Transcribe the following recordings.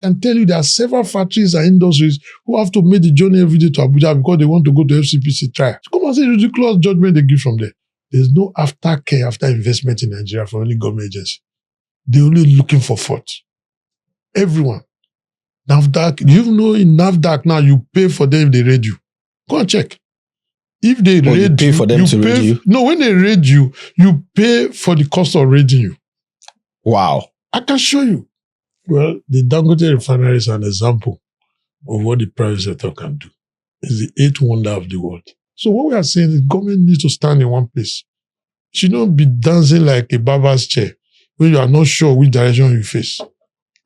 can tell you there are several factories and industries who have to make the journey every day to Abuja because they want to go to FCPC trial. Come and see the ridiculous judgment they give from there. There's no aftercare after investment in Nigeria for any government agency. They're only looking for fault. Everyone. NAFDAC, you know in NAFDAC now, you pay for them if they raid you. Go and check. If they raid you, pay for them to raid you? No, when they raid you, you pay for the cost of raiding you. Wow. I can show you. Well, the Dangote refinery is an example of what the private sector can do. It's the eighth wonder of the world. So what we are saying is government needs to stand in one place. It should not be dancing like a barber's chair when you are not sure which direction you face.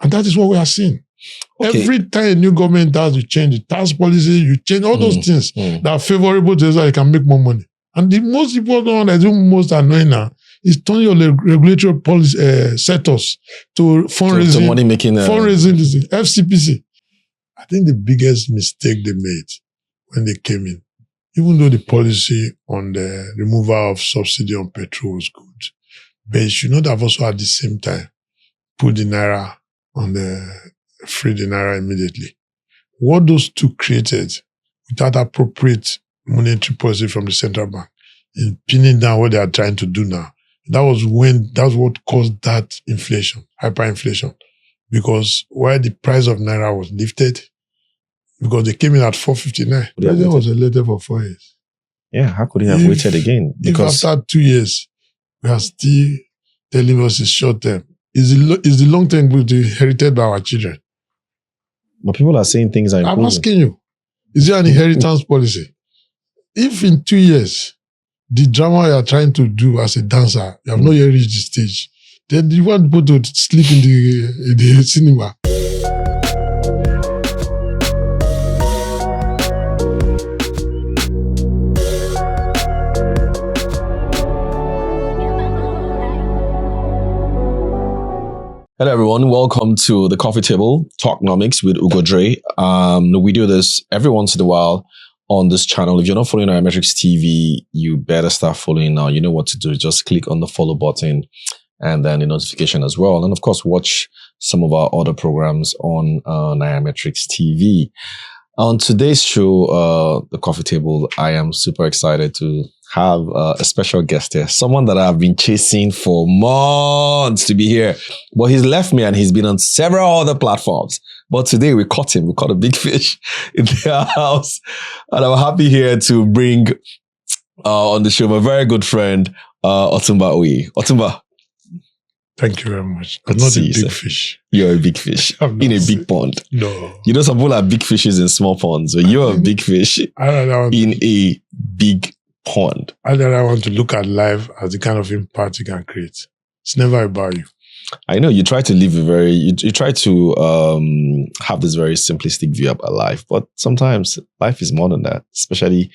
And that is what we are seeing. Okay. Every time a new government does, you change the tax policy, you change all those things that are favorable to us so you can make more money. And the most important one that's most annoying now is turning your regulatory policy sectors to fundraising. To money making. Fundraising, FCPC. I think the biggest mistake they made when they came in, even though the policy on the removal of subsidy on petrol was good, but it should not have also at the same time put the Naira on the free the Naira immediately. What those two created without appropriate monetary policy from the central bank in pinning down what they are trying to do now, that's what caused that inflation, hyperinflation. Because while the price of Naira was lifted, because they came in at 459, the president was elected for 4 years. Yeah, how could he have waited again? Because if after 2 years, we are still telling us it's short term, is the long term going to be inherited by our children? But people are saying things are improving. I'm asking you, is there an inheritance policy? If in 2 years, the drama you are trying to do as a dancer, you have not yet reached the stage, then you want people to sleep in the cinema. Hello, everyone. Welcome to the Coffee Table, Talknomics with Ugo Dre. We do this every once in a while on this channel. If you're not following NACCIMA TV, you better start following now. You know what to do. Just click on the follow button and then the notification as well. And of course, watch some of our other programs on NACCIMA TV. On today's show, the Coffee Table, I am super excited to have a special guest here, someone that I've been chasing for months to be here, but he's left me and he's been on several other platforms. But today we caught him. We caught a big fish in their house, and I'm happy here to bring on the show my very good friend Otunba Oye. Otunba, thank you very much. I'm not a big fish. You're a big fish in a big pond. No, you know some people are big fishes in small ponds, but you're a big fish in a big pond. I want to look at life as the kind of impact you can create. It's never about you. I know you try to live you try to have this very simplistic view about life, but sometimes life is more than that, especially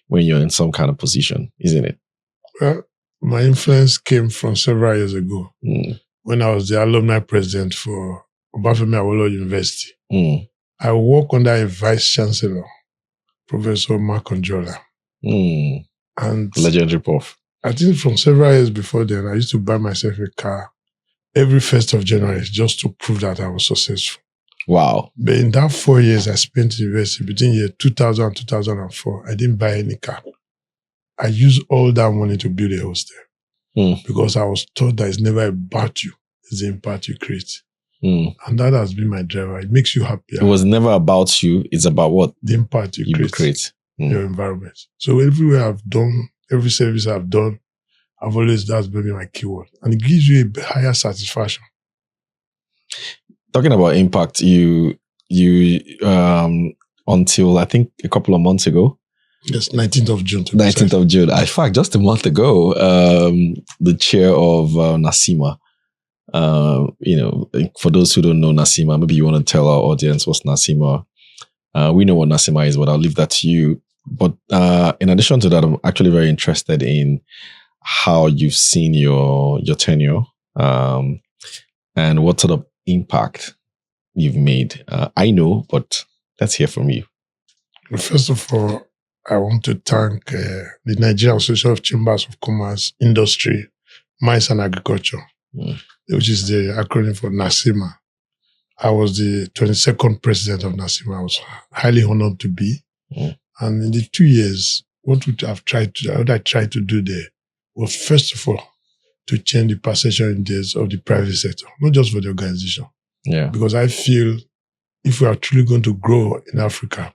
when you're in some kind of position, isn't it? Well, my influence came from several years ago when I was the alumni president for Obafemi Awolowo University. I worked under a vice chancellor, Professor Mark Onjola. And legendary prof. I think from several years before then, I used to buy myself a car every 1st of January just to prove that I was successful. Wow. But in that 4 years I spent in university, between year 2000 and 2004, I didn't buy any car. I used all that money to build a hostel because I was taught that it's never about you, it's the impact you create. And that has been my driver. It makes you happy. It was never about you, it's about what? The impact you create. Your environment. So everywhere I've done, every service I've done, that's been my keyword. And it gives you a higher satisfaction. Talking about impact, you until I think a couple of months ago. Yes, 19th of June. 19th of June. In fact, just a month ago, the chair of NACCIMA, for those who don't know NACCIMA, maybe you want to tell our audience what's NACCIMA. We know what NACCIMA is, but I'll leave that to you. But in addition to that, I'm actually very interested in how you've seen your tenure and what sort of impact you've made. I know, but let's hear from you. First of all, I want to thank the Nigerian Association of Chambers of Commerce, Industry, Mines and Agriculture, which is the acronym for NACCIMA. I was the 22nd president of NACCIMA. I was highly honored to be. And in the 2 years, what I tried to do there was, first of all, to change the perception index of the private sector, not just for the organization. Yeah. Because I feel if we are truly going to grow in Africa,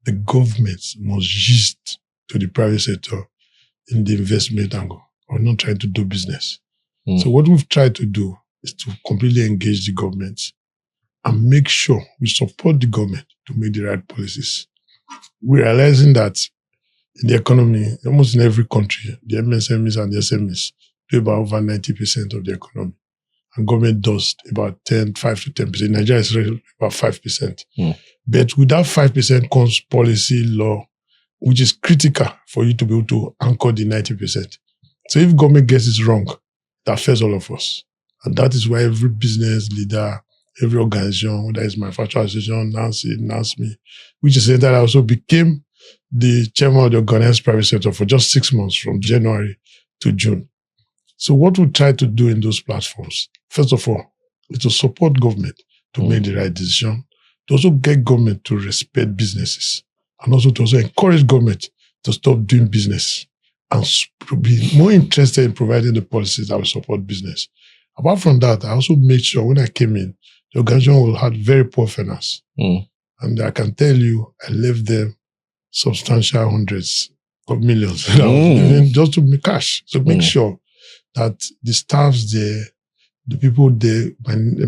the government must yield to the private sector in the investment angle, or not trying to do business. So what we've tried to do is to completely engage the government and make sure we support the government to make the right policies. We're realizing that in the economy, almost in every country, the MSMEs and the SMEs do about over 90% of the economy. And government does about 5 to 10%. Nigeria is about 5%. But with that 5% comes policy, law, which is critical for you to be able to anchor the 90%. So if government gets it wrong, that affects all of us. And that is why every business leader, every organization, whether it's Manufacturing Association, NACCIMA, which is that I also became the chairman of the organized private sector for just 6 months from January to June. So what we try to do in those platforms, first of all, is to support government to make the right decision, to also get government to respect businesses, and also to also encourage government to stop doing business and be more interested in providing the policies that will support business. Apart from that, I also made sure when I came in, the organization had very poor finance. And I can tell you, I left them substantial hundreds of millions just to make cash. So make sure that the staffs there, the people there,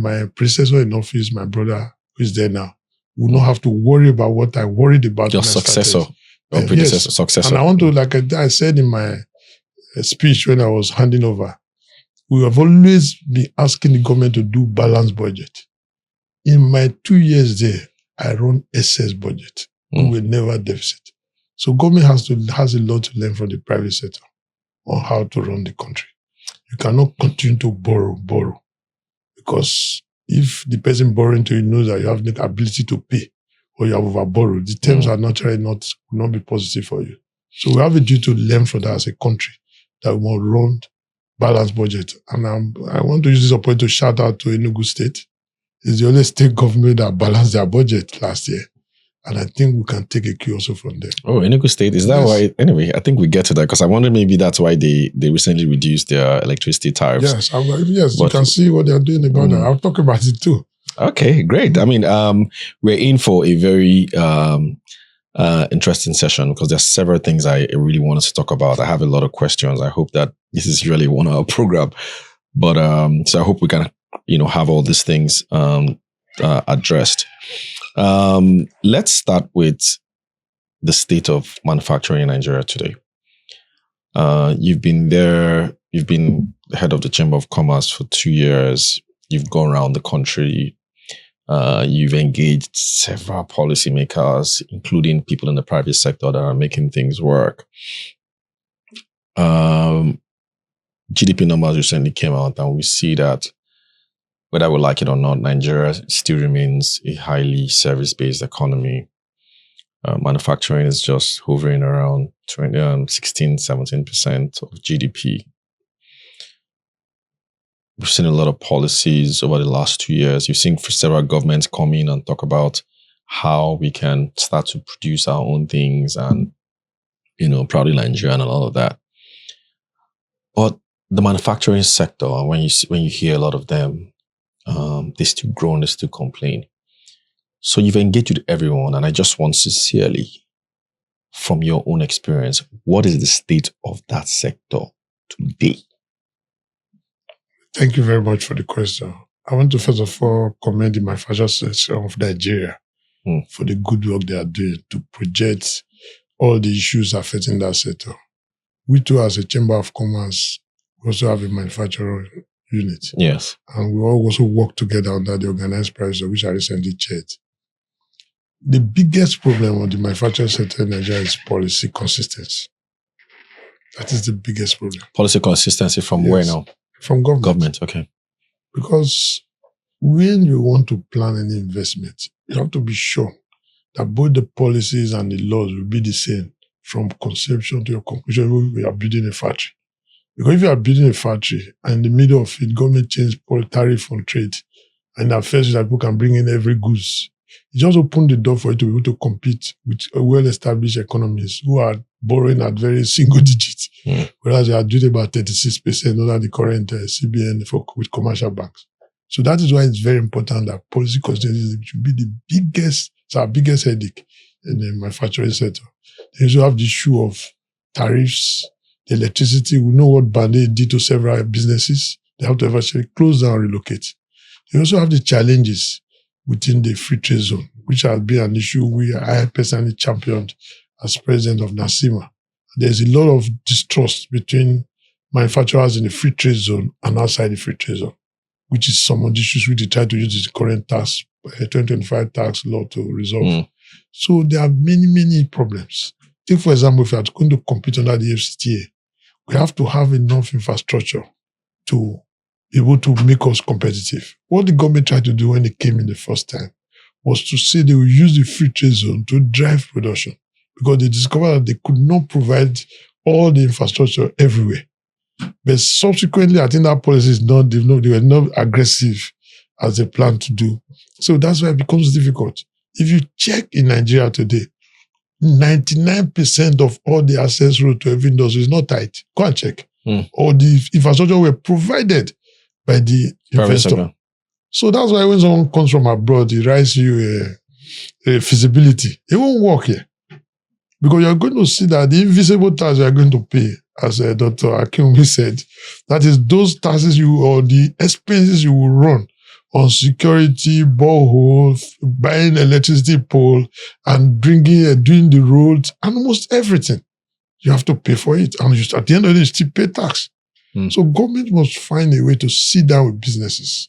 my predecessor in office, my brother who is there now, will not have to worry about what I worried about. Your successor. Or predecessor, successor. And I want to, like I said in my speech when I was handing over, we have always been asking the government to do balanced budget. In my 2 years there, I run excess budget. We were never deficit. So government has a lot to learn from the private sector on how to run the country. You cannot continue to borrow. Because if the person borrowing to you knows that you have the ability to pay or you have overborrowed, the terms are naturally will not be positive for you. So we have a duty to learn from that as a country, that we must run balanced budget. And I want to use this opportunity to shout out to Enugu State. It's the only state government that balanced their budget last year. And I think we can take a cue also from there. Oh, Enugu State. Is that why? Anyway, I think we get to that because I wonder maybe that's why they recently reduced their electricity tariffs. Yes, but you can see what they're doing about that. I'll talk about it too. Okay, great. I mean, we're in for a very interesting session because there's several things I really wanted to talk about. I have a lot of questions. I hope that this is really a 1 hour program. But so I hope we can, have all these things addressed. Let's start with the state of manufacturing in Nigeria today. You've been there, you've been the head of the Chamber of Commerce for 2 years. You've gone around the country. You've engaged several policymakers, including people in the private sector that are making things work. GDP numbers recently came out, and we see that whether we like it or not, Nigeria still remains a highly service-based economy. Manufacturing is just hovering around 16, 17% of GDP. We've seen a lot of policies over the last 2 years. You've seen several governments come in and talk about how we can start to produce our own things and, proudly Nigerian and all of that. But the manufacturing sector, when you hear a lot of them, they still groan, they still complain. So you've engaged with everyone, and I just want sincerely, from your own experience, what is the state of that sector today? Thank you very much for the question. I want to first of all commend the manufacturing sector of Nigeria for the good work they are doing to project all the issues affecting that sector. We too, as a Chamber of Commerce, also have a manufacturing unit. Yes. And we all also work together under the organized private sector, which I recently chaired. The biggest problem of the manufacturing sector in Nigeria is policy consistency. That is the biggest problem. Policy consistency from where now? From government. Government, okay. Because when you want to plan any investment, you have to be sure that both the policies and the laws will be the same from conception to your conclusion when we are building a factory. Because if you are building a factory and in the middle of it, government changes tariff on trade, And at first, that people can bring in every goods. It just opened the door for you to be able to compete with well-established economies who are borrowing at very single digits, whereas they are doing about 36% under the current CBN with commercial banks. So that is why it's very important that policy consistency should be it's our biggest headache in the manufacturing sector. They also have the issue of tariffs, the electricity. We know what Band-Aid did to several businesses. They have to eventually close down and relocate. They also have the challenges within the free trade zone, which has been an issue I personally championed as president of NACCIMA. There's a lot of distrust between manufacturers in the free trade zone and outside the free trade zone, which is some of the issues which they try to use the current 2025 tax law to resolve. So there are many, many problems. Take, for example, if you are going to compete under the AfCFTA, we have to have enough infrastructure to be able to make us competitive. What the government tried to do when they came in the first time was to say they will use the free trade zone to drive production, because they discovered that they could not provide all the infrastructure everywhere. But subsequently, I think that policy is not, they were not aggressive as they planned to do. So that's why it becomes difficult. If you check in Nigeria today, 99% of all the access road to every industry is not tight. Go and check. All the infrastructure were provided by the investor. So that's why when someone comes from abroad, he writes you a feasibility. It won't work here. Because you're going to see that the invisible tax you are going to pay, as Dr. Akinwumi said, that is those taxes or the expenses you will run on security, boreholes, buying electricity pole, and doing the roads, and almost everything. You have to pay for it. And at the end of the day, you still pay tax. So government must find a way to sit down with businesses,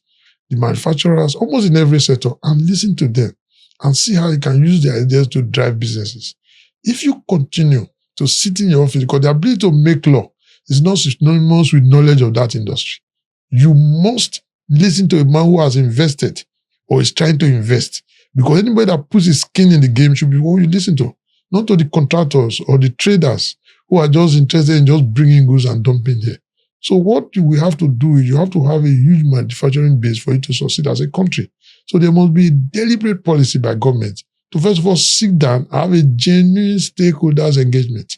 the manufacturers, almost in every sector, and listen to them and see how they can use their ideas to drive businesses. If you continue to sit in your office, because the ability to make law is not synonymous with knowledge of that industry. You must listen to a man who has invested or is trying to invest, because anybody that puts his skin in the game should be what you listen to, not to the contractors or the traders who are just interested in just bringing goods and dumping here. So what we have to do is you have to have a huge manufacturing base for you to succeed as a country. So there must be a deliberate policy by government to first of all sit down and have a genuine stakeholders engagement.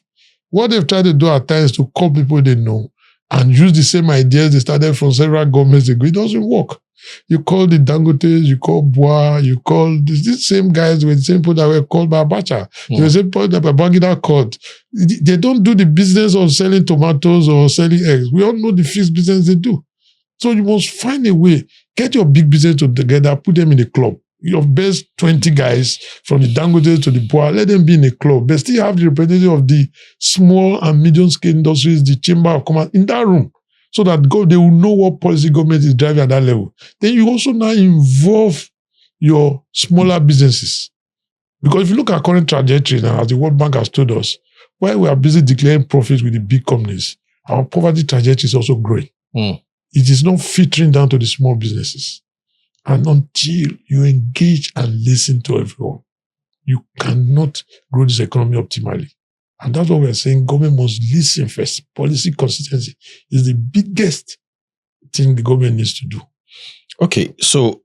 What they've tried to do at times to call people they know and use the same ideas they started from several governments ago, it doesn't work. You call the Dangotes, you call Bois, you call these same guys with the same people that were called by Abacha, the same people that Babangida called. They don't do the business of selling tomatoes or selling eggs. We all know the fixed business they do. So you must find a way, get your big business together, put them in a club. Your best 20 guys from the Dangotes to the Bois, let them be in a club. But still have the representative of the small and medium scale industries, the Chamber of Commerce in that room, so that they will know what policy government is driving at that level. Then you also now involve your smaller businesses. Because if you look at current trajectory now, as the World Bank has told us, while we are busy declaring profits with the big companies, our poverty trajectory is also growing. It is not filtering down to the small businesses. And until you engage and listen to everyone, you cannot grow this economy optimally. And that's what we're saying. Government must listen first. Policy consistency is the biggest thing the government needs to do. Okay, so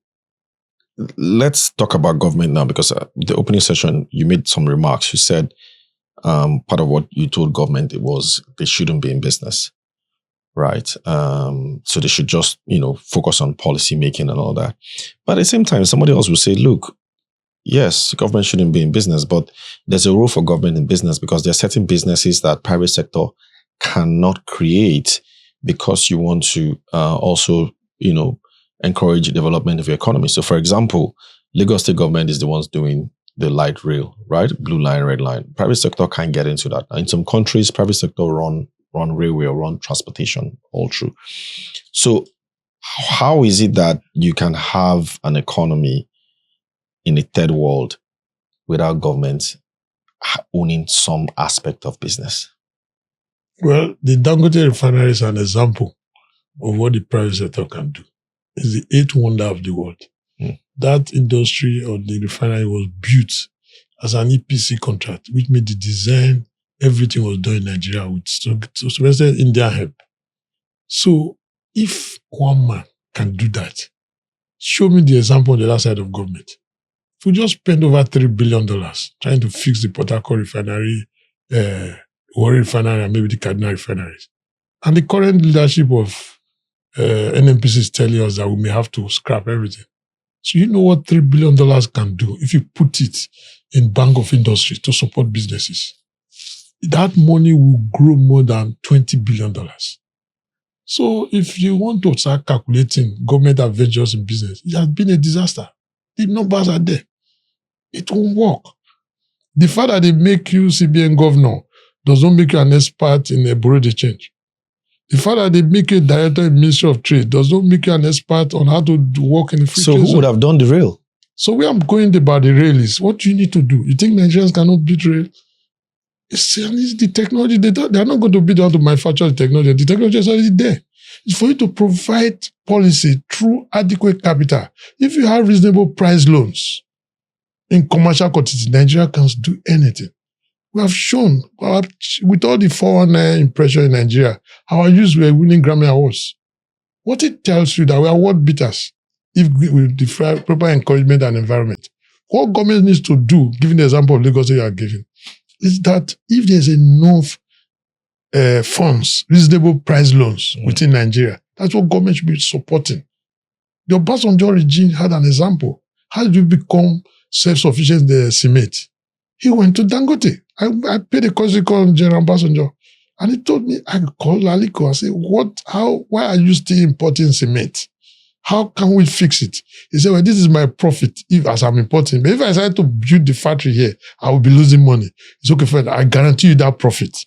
let's talk about government now, because the opening session, you made some remarks. You said part of what you told government was they shouldn't be in business, right? So they should just, focus on policy making and all that. But at the same time, somebody else will say, look, yes, government shouldn't be in business, but there's a role for government in business, because there are certain businesses that private sector cannot create, because you want to also, encourage the development of your economy. So, for example, Lagos State government is the ones doing the light rail, right? Blue line, red line. Private sector can't get into that. In some countries, private sector run railway or run transportation all through. So, how is it that you can have an economy in a third world without government owning some aspect of business? Well, the Dangote refinery is an example of what the private sector can do. It's the eighth wonder of the world. That industry or the refinery was built as an EPC contract, which made the design, everything was done in Nigeria with sophisticated Indian help. So if one man can do that, show me the example on the other side of government. If we just spend over $3 billion trying to fix the Port Harcourt refinery, Warri refinery, and maybe the Kaduna refineries, and the current leadership of NNPC is telling us that we may have to scrap everything. So you know what $3 billion can do if you put it in Bank of Industry to support businesses. That money will grow more than $20 billion. So if you want to start calculating government adventures in business, it has been a disaster. The numbers are there. It won't work. The fact that they make you CBN governor does not make you an expert in a bureau de change. The fact that they make you a director in Ministry of Trade does not make you an expert on how to work in the free trade So who zone. would have done the rail? So where I'm going about the rail is, what do you need to do? You think Nigerians cannot build rail? It's the technology. They are not going to be the one to manufacture the technology. The technology is already there. It's for you to provide policy through adequate capital. If you have reasonable price loans in commercial quantities, Nigeria can do anything. We have shown, with all the 419 impression in Nigeria, our youth were winning Grammy Awards. What it tells you that we are world beaters if we defy proper encouragement and environment. What government needs to do, given the example of Lagos that you are giving, is that if there's enough funds, reasonable price loans within Nigeria, that's what government should be supporting. The Obasanjo regime had an example. How did you become self-sufficient in the cement? He went to Dangote. I paid a course call General Obasanjo, and he told me, I called Aliko and said, why are you still importing cement? How can we fix it? He said, well, this is my profit as I'm importing. But if I decide to build the factory here, I will be losing money. It's okay, friend. I guarantee you that profit.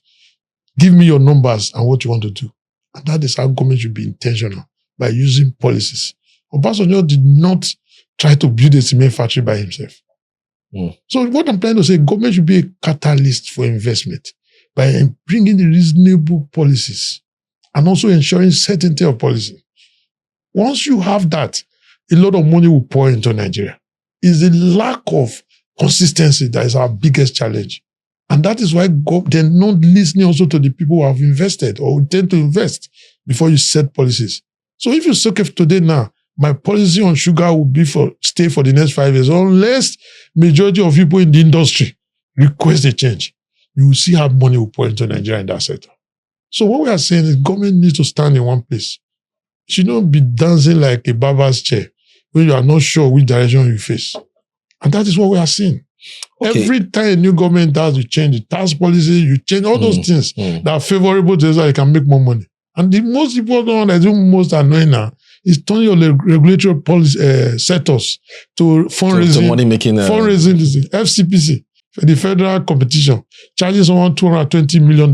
Give me your numbers and what you want to do. And that is how government should be intentional, by using policies. Obasanjo did not try to build a cement factory by himself. So what I'm trying to say, government should be a catalyst for investment by bringing the reasonable policies and also ensuring certainty of policy. Once you have that, a lot of money will pour into Nigeria. It's the lack of consistency that is our biggest challenge. And that is why they're not listening also to the people who have invested or intend to invest before you set policies. So if you soak it today now, my policy on sugar will be stay for the next 5 years, unless majority of people in the industry request a change. You will see how money will pour into Nigeria in that sector. So what we are saying is government needs to stand in one place. It should not be dancing like a barber's chair when you are not sure which direction you face. And that is what we are seeing. Okay. Every time a new government does, you change the tax policy, you change all those things that are favorable to us, so you can make more money. And the most important one that is most annoying now is turning your regulatory policy sectors to fundraising. Fundraising, FCPC, the federal competition, charging someone $220 million.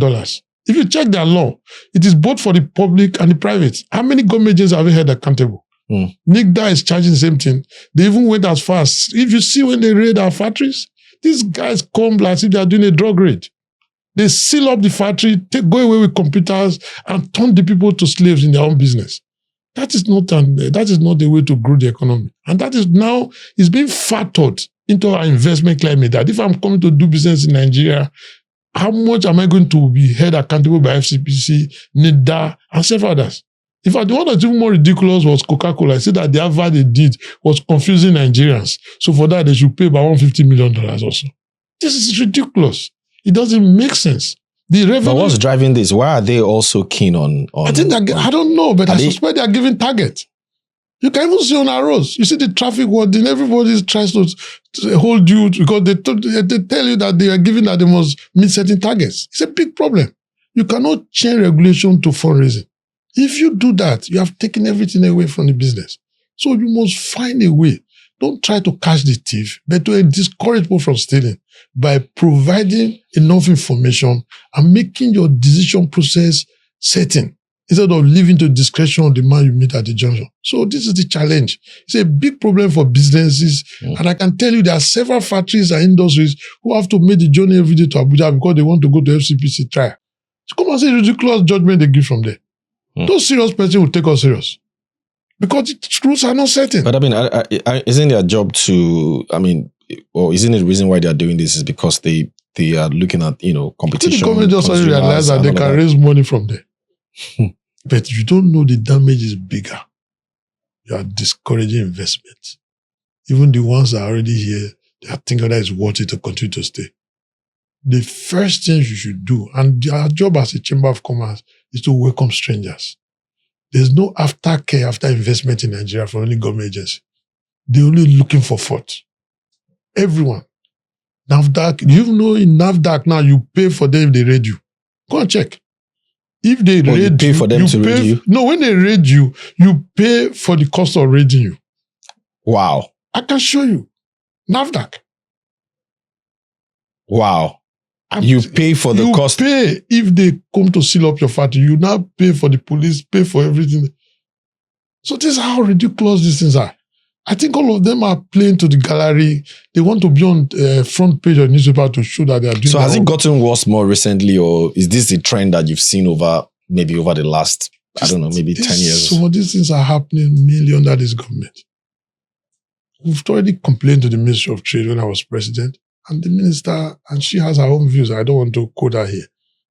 If you check their law, it is both for the public and the private. How many government agencies have you held accountable? NIGDA is charging the same thing. They even went as far as, if you see when they raid our factories, these guys come like if they are doing a drug raid. They seal up the factory, go away with computers, and turn the people to slaves in their own business. That is not the way to grow the economy. And that is now, is being factored into our investment climate, that if I'm coming to do business in Nigeria, how much am I going to be held accountable by FCPC, NIDA, and several others? In fact, the one that's even more ridiculous was Coca-Cola. I said that the advert they did was confusing Nigerians. So for that, they should pay about $150 million also. This is ridiculous. It doesn't make sense. But what's driving this? Why are they also keen on I think I don't know, but I suspect they are giving target. You can even see on our roads. You see the traffic warding, everybody tries to hold you because they tell you that they are giving that they must meet certain targets. It's a big problem. You cannot change regulation to fundraising. If you do that, you have taken everything away from the business. So you must find a way. Don't try to catch the thief, but to discourage people from stealing by providing enough information and making your decision process certain instead of leaving to discretion of the man you meet at the junction. So this is the challenge. It's a big problem for businesses. And I can tell you there are several factories and industries who have to make the journey every day to Abuja because they want to go to FCPC trial. So come and see the ridiculous judgment they give from there. Those serious persons will take us serious. Because the rules are not certain. But I mean, isn't their job to, or isn't it the reason why they are doing this is because they are looking at, competition? The government just realize that they can raise money from there. But you don't know the damage is bigger. you are discouraging investment. Even the ones that are already here, they are thinking that it's worth it to continue to stay. The first thing you should do, and our job as a Chamber of Commerce, is to welcome strangers. There's no aftercare after investment in Nigeria from any government agency. They're only looking for fault. Everyone. NAFDAC, you know in NAFDAC now, you pay for them if they raid you. Go and check. If they raid you pay for them to raid you? No, when they raid you, you pay for the cost of raiding you. Wow. I can show you. NAFDAC. Wow. You pay for the cost. You pay if they come to seal up your factory. You now pay for the police, pay for everything. So this is how ridiculous these things are. I think all of them are playing to the gallery. They want to be on front page of the newspaper to show that they are doing. So has it gotten worse more recently, or is this the trend that you've seen over the last, I don't know, maybe 10 years? Some of these things are happening mainly under this government. We've already complained to the Ministry of Trade when I was president, and the minister, and she has her own views. I don't want to quote her here.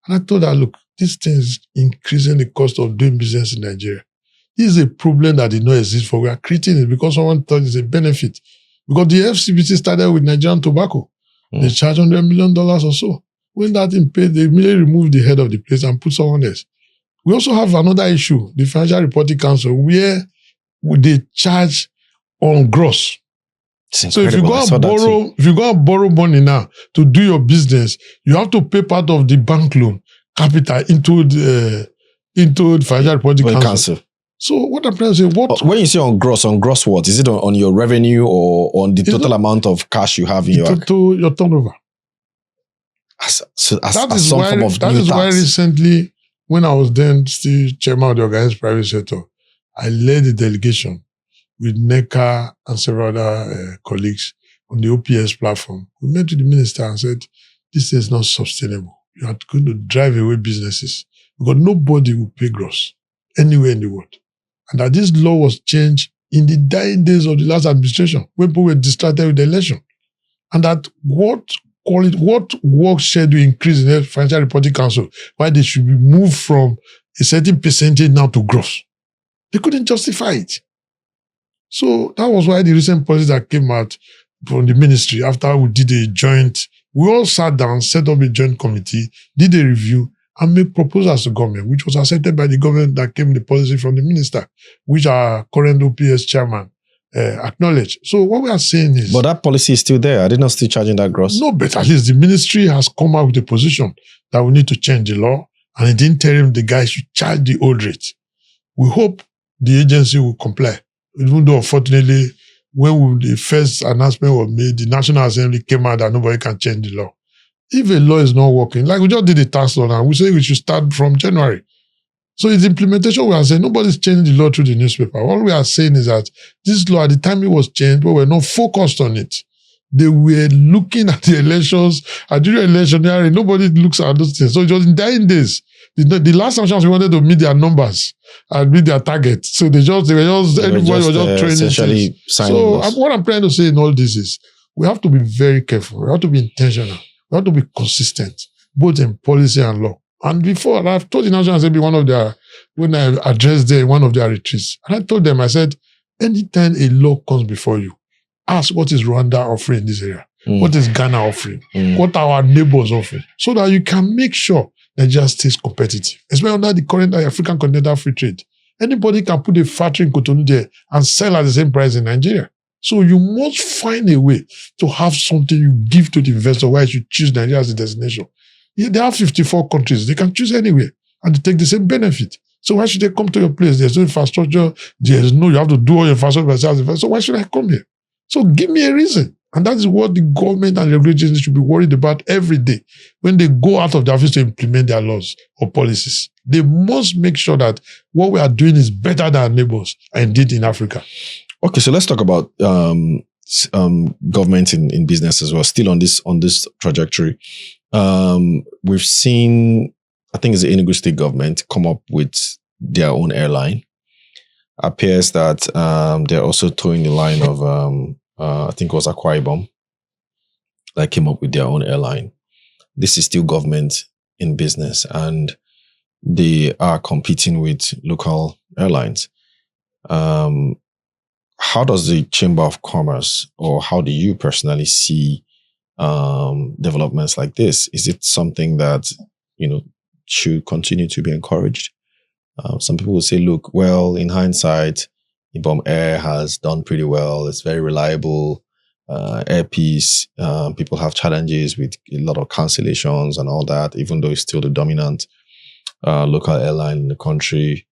And I told her, look, this thing is increasing the cost of doing business in Nigeria. This is a problem that did not exist for. We are creating it because someone thought it's a benefit. Because the FCPT started with Nigerian tobacco. They charge $100 million or so. When that thing paid, they immediately removed the head of the place and put someone else. We also have another issue, the Financial Reporting Council, where they charge on gross. So if you go and borrow money now to do your business, you have to pay part of the bank loan capital into the Financial Reporting Council. So what I'm trying to say, when you say on gross what? Is it on your revenue or on the total amount of cash you have in your turnover? That is why recently, when I was then still chairman of the organized private sector, I led a delegation with NECA and several other colleagues on the OPS platform. We met with the minister and said, this is not sustainable. You are going to drive away businesses because nobody will pay gross anywhere in the world. And that this law was changed in the dying days of the last administration when people were distracted with the election. And that what work schedule increase in the Financial Reporting Council, why they should be moved from a certain percentage now to gross. They couldn't justify it. So that was why the recent policy that came out from the ministry after we did a joint, we all sat down, set up a joint committee, did a review, and made proposals to government, which was accepted by the government that came the policy from the minister, which our current OPS chairman acknowledged. So what we are saying is... But that policy is still there. Are they not still charging that gross? No, but at least the ministry has come out with a position that we need to change the law, and in the interim, the guys should charge the old rate. We hope the agency will comply. Even though, unfortunately, when the first announcement was made, the National Assembly came out that nobody can change the law. If a law is not working, like we just did the tax law now, we say we should start from January. So it's implementation. We are saying nobody's changing the law through the newspaper. All we are saying is that this law, at the time it was changed, but we're not focused on it. They were looking at the elections, at the election, nobody looks at those things. So it was in dying days. The last chance we wanted to meet their numbers and meet their target. So everybody was just training. So what I'm trying to say in all this is we have to be very careful. We have to be intentional. We have to be consistent, both in policy and law. And before, I've told the National Assembly when I addressed them in one of their retreats, and I told them, I said, anytime a law comes before you, ask what is Rwanda offering in this area? What is Ghana offering? What are our neighbors offering? So that you can make sure Nigeria stays competitive, especially under the current African Continental Free Trade. Anybody can put a factory in Cotonou there and sell at the same price in Nigeria. So you must find a way to have something you give to the investor why you should choose Nigeria as a destination. Yeah, there are 54 countries. They can choose anywhere and they take the same benefit. So why should they come to your place? There's no infrastructure. You have to do all your infrastructure yourself. So why should I come here? So give me a reason. And that is what the government and regulators should be worried about every day when they go out of their office to implement their laws or policies. They must make sure that what we are doing is better than our neighbors and did in Africa. Okay, so let's talk about government in business as well. Still on this trajectory, we've seen, I think it's the Enugu State government come up with their own airline. Appears that they're also towing the line of I think it was Akwa Ibom that came up with their own airline. This is still government in business, and they are competing with local airlines. how does the Chamber of Commerce, or how do you personally see developments like this? Is it something that, should continue to be encouraged? Some people will say, look, well, in hindsight, Ibom Air has done pretty well. It's very reliable. Airpeace, people have challenges with a lot of cancellations and all that, even though it's still the dominant local airline in the country.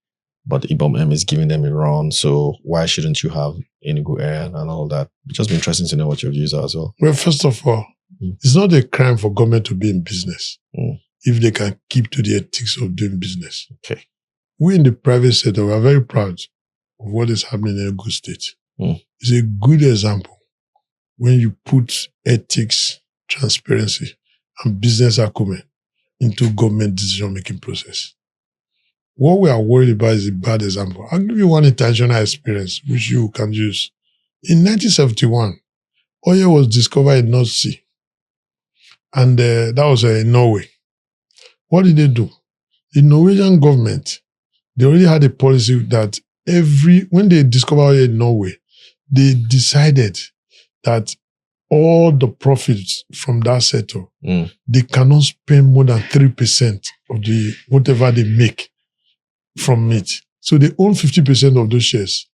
But Ibom M is giving them a run. So why shouldn't you have Enugu Air and all that? It's just be interesting to know what your views are as well. Well, first of all, it's not a crime for government to be in business if they can keep to the ethics of doing business. Okay. We in the private sector are very proud of what is happening in Enugu State. It's a good example when you put ethics, transparency, and business acumen into government decision-making process. What we are worried about is a bad example. I'll give you one international experience which you can use. In 1971, oil was discovered in North Sea. And that was in Norway. What did they do? The Norwegian government, they already had a policy that when they discovered oil in Norway, they decided that all the profits from that sector, they cannot spend more than 3% of the whatever they make from it. So they own 50% of those shares.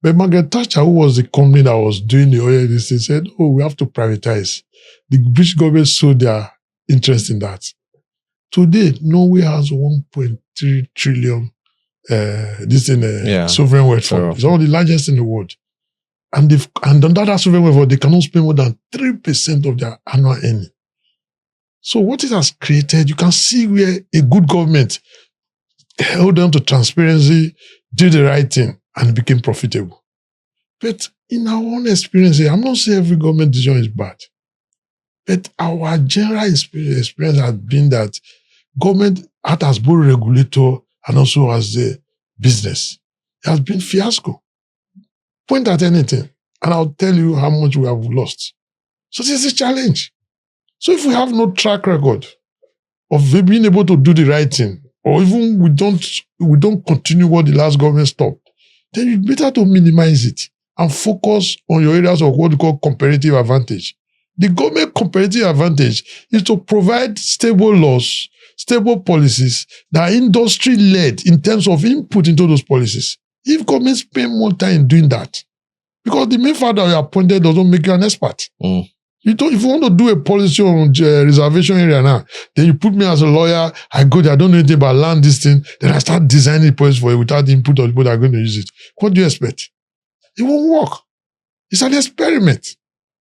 But Margaret Thatcher, who was the company that was doing the oil industry, said, oh, we have to privatize. The British government showed their interest in that. Today, Norway has 1.3 trillion sovereign wealth fund. It's one of the largest in the world. And under that sovereign wealth fund, they cannot spend more than 3% of their annual earning. So what it has created, you can see where a good government held on to transparency, did the right thing, and became profitable. But in our own experience, I'm not saying every government decision is bad. But our general experience has been that government act as both regulator and also as the business. It has been fiasco. Point at anything, and I'll tell you how much we have lost. So this is a challenge. So if we have no track record of being able to do the right thing, or even we don't continue what the last government stopped, then it's better to minimize it and focus on your areas of what we call comparative advantage. The government comparative advantage is to provide stable laws, stable policies that are industry-led in terms of input into those policies. If government spend more time in doing that, because the main fact that you are appointed doesn't make you an expert. If you want to do a policy on reservation area now, then you put me as a lawyer, I don't know anything about land, this thing, then I start designing the policy for you without the input of the people that are going to use it. What do you expect? It won't work. It's an experiment.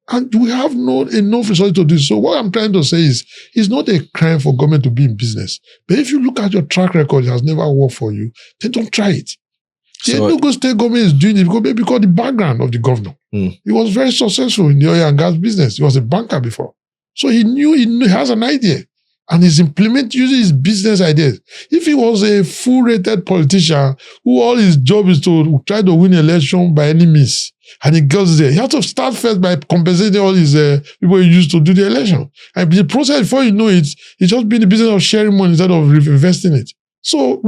And we have enough resources to do. So what I'm trying to say is, it's not a crime for government to be in business. But if you look at your track record, it has never worked for you, then don't try it. The Enugu state government is doing it because the background of the governor. He was very successful in the oil and gas business. He was a banker before. So he has an idea. And he's using his business ideas. If he was a full-rated politician who all his job is to try to win election by any means, and he goes there, he has to start first by compensating all his people he used to do the election. And the process, before you know it, it's just been the business of sharing money instead of investing it. So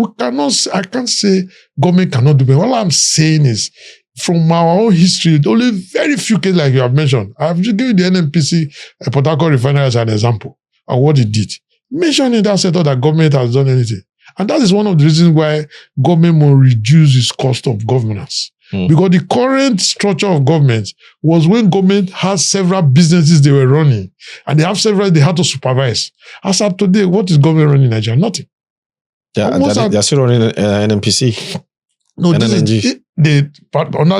I can't say government cannot do it. All I'm saying is, from our own history, only very few cases like you have mentioned. I've just given the NNPC Port Harcourt refinery as an example of what it did. Mentioning that sector that government has done anything. And that is one of the reasons why government will reduce its cost of governance. Because the current structure of government was when government has several businesses they were running, and they had to supervise. As of today, what is government running in Nigeria? Nothing. They're still running NNPC. No, under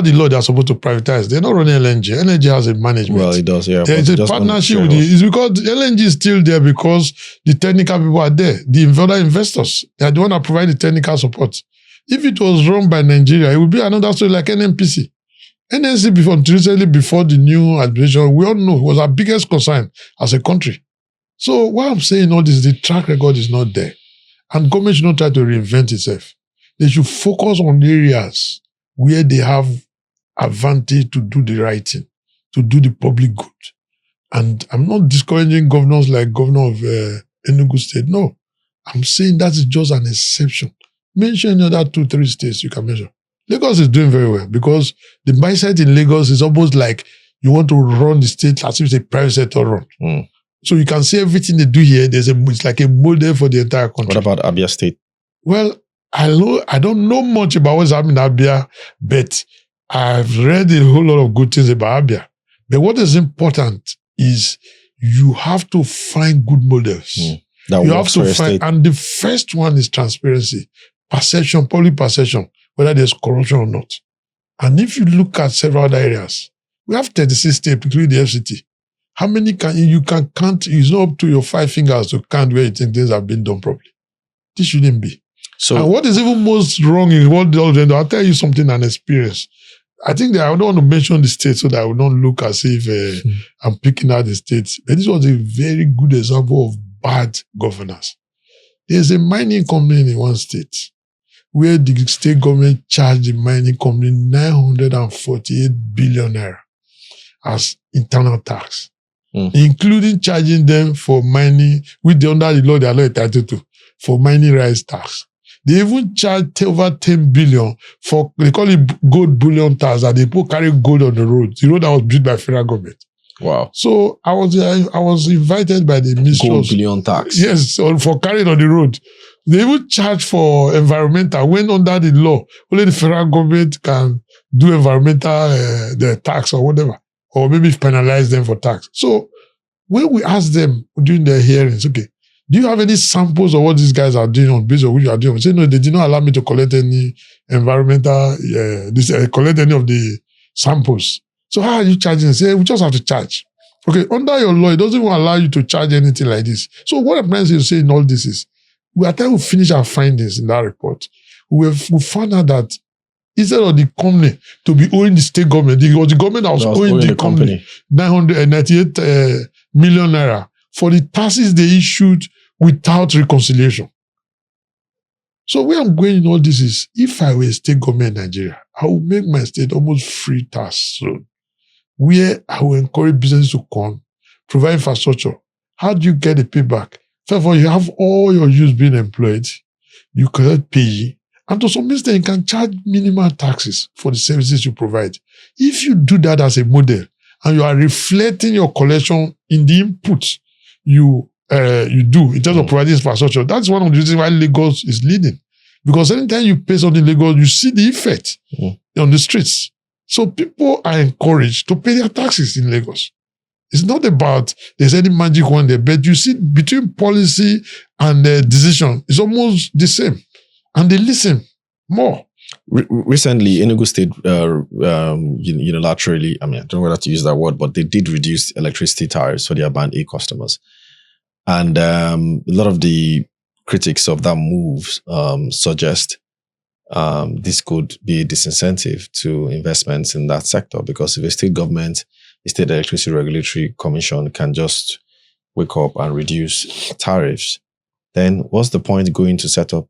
the law, they're supposed to privatize. They're not running LNG. LNG has a management. Well, it does, yeah. There's a partnership with it. It's because LNG is still there because the technical people are there. The investors, they are the one that provide the technical support. If it was run by Nigeria, it would be another story like NNPC. NNC recently before the new administration, we all know it was our biggest concern as a country. So what I'm saying all this, the track record is not there. And government should not try to reinvent itself. They should focus on areas where they have advantage to do the right thing, to do the public good. And I'm not discouraging governors like governor of Enugu State. No, I'm saying that is just an exception. Mention the other 2-3 states you can mention. Lagos is doing very well because the mindset in Lagos is almost like you want to run the state as if it's a private sector run. So you can see everything they do here. It's like a model for the entire country. What about Abia State? Well, I don't know much about what's happening in Abia, but I've read a whole lot of good things about Abia. But what is important is you have to find good models. That You works have to for a find, state. and the first one is transparency, perception, public perception, whether there's corruption or not. And if you look at several other areas, we have 36 states, including the FCT. How many you can count? It's not up to your 5 fingers to count where you think things have been done properly. This shouldn't be. So And what is even most wrong in what all of them do, I'll tell you something, an experience. I think that I don't want to mention the state so that I will not look as if I'm picking out the states. But this was a very good example of bad governance. There's a mining company in one state where the state government charged the mining company 948 billion naira as internal tax, including charging them for mining, which under the law they are not entitled to, for mining rights tax. They even charged over 10 billion for, they call it gold bullion tax, that they put carry gold on the road that was built by federal government. wow. So I was invited by the Ministry Gold of... billion tax. Yes, for carrying on the road. They even charge for environmental. When under the law, only the federal government can do environmental the tax or whatever, or maybe penalize them for tax. So when we ask them during their hearings, okay, do you have any samples of what these guys are doing on based on what you are doing? We say, no, they did not allow me to collect any environmental, collect any of the samples. So how are you charging? Say, we just have to charge. Okay, under your law, it doesn't even allow you to charge anything like this. So what I'm trying to say in all this is, by the time we finish our findings in that report, we found out that instead of the company to be owing the state government, it was the government that was owing the company 998 million naira for the taxes they issued without reconciliation. So where I'm going in all this is, if I were a state government in Nigeria, I would make my state almost free tax zone, where I will encourage business to come, provide infrastructure. How do you get the payback? First of all, you have all your youth being employed, you collect pay, and to some extent, you can charge minimal taxes for the services you provide. If you do that as a model, and you are reflecting your collection in the input you do in terms of providing infrastructure, that's one of the reasons why Lagos is leading. Because anytime you pay something in Lagos, you see the effect on the streets. So people are encouraged to pay their taxes in Lagos. It's not about there's any magic one there, but you see between policy and decision, it's almost the same. And they listen more. Recently, Enugu State unilaterally, I mean, I don't know whether to use that word, but they did reduce electricity tariffs for their Band A customers. And a lot of the critics of that move suggest this could be a disincentive to investments in that sector, because if a state government, a state electricity regulatory commission can just wake up and reduce tariffs, then what's the point going to set up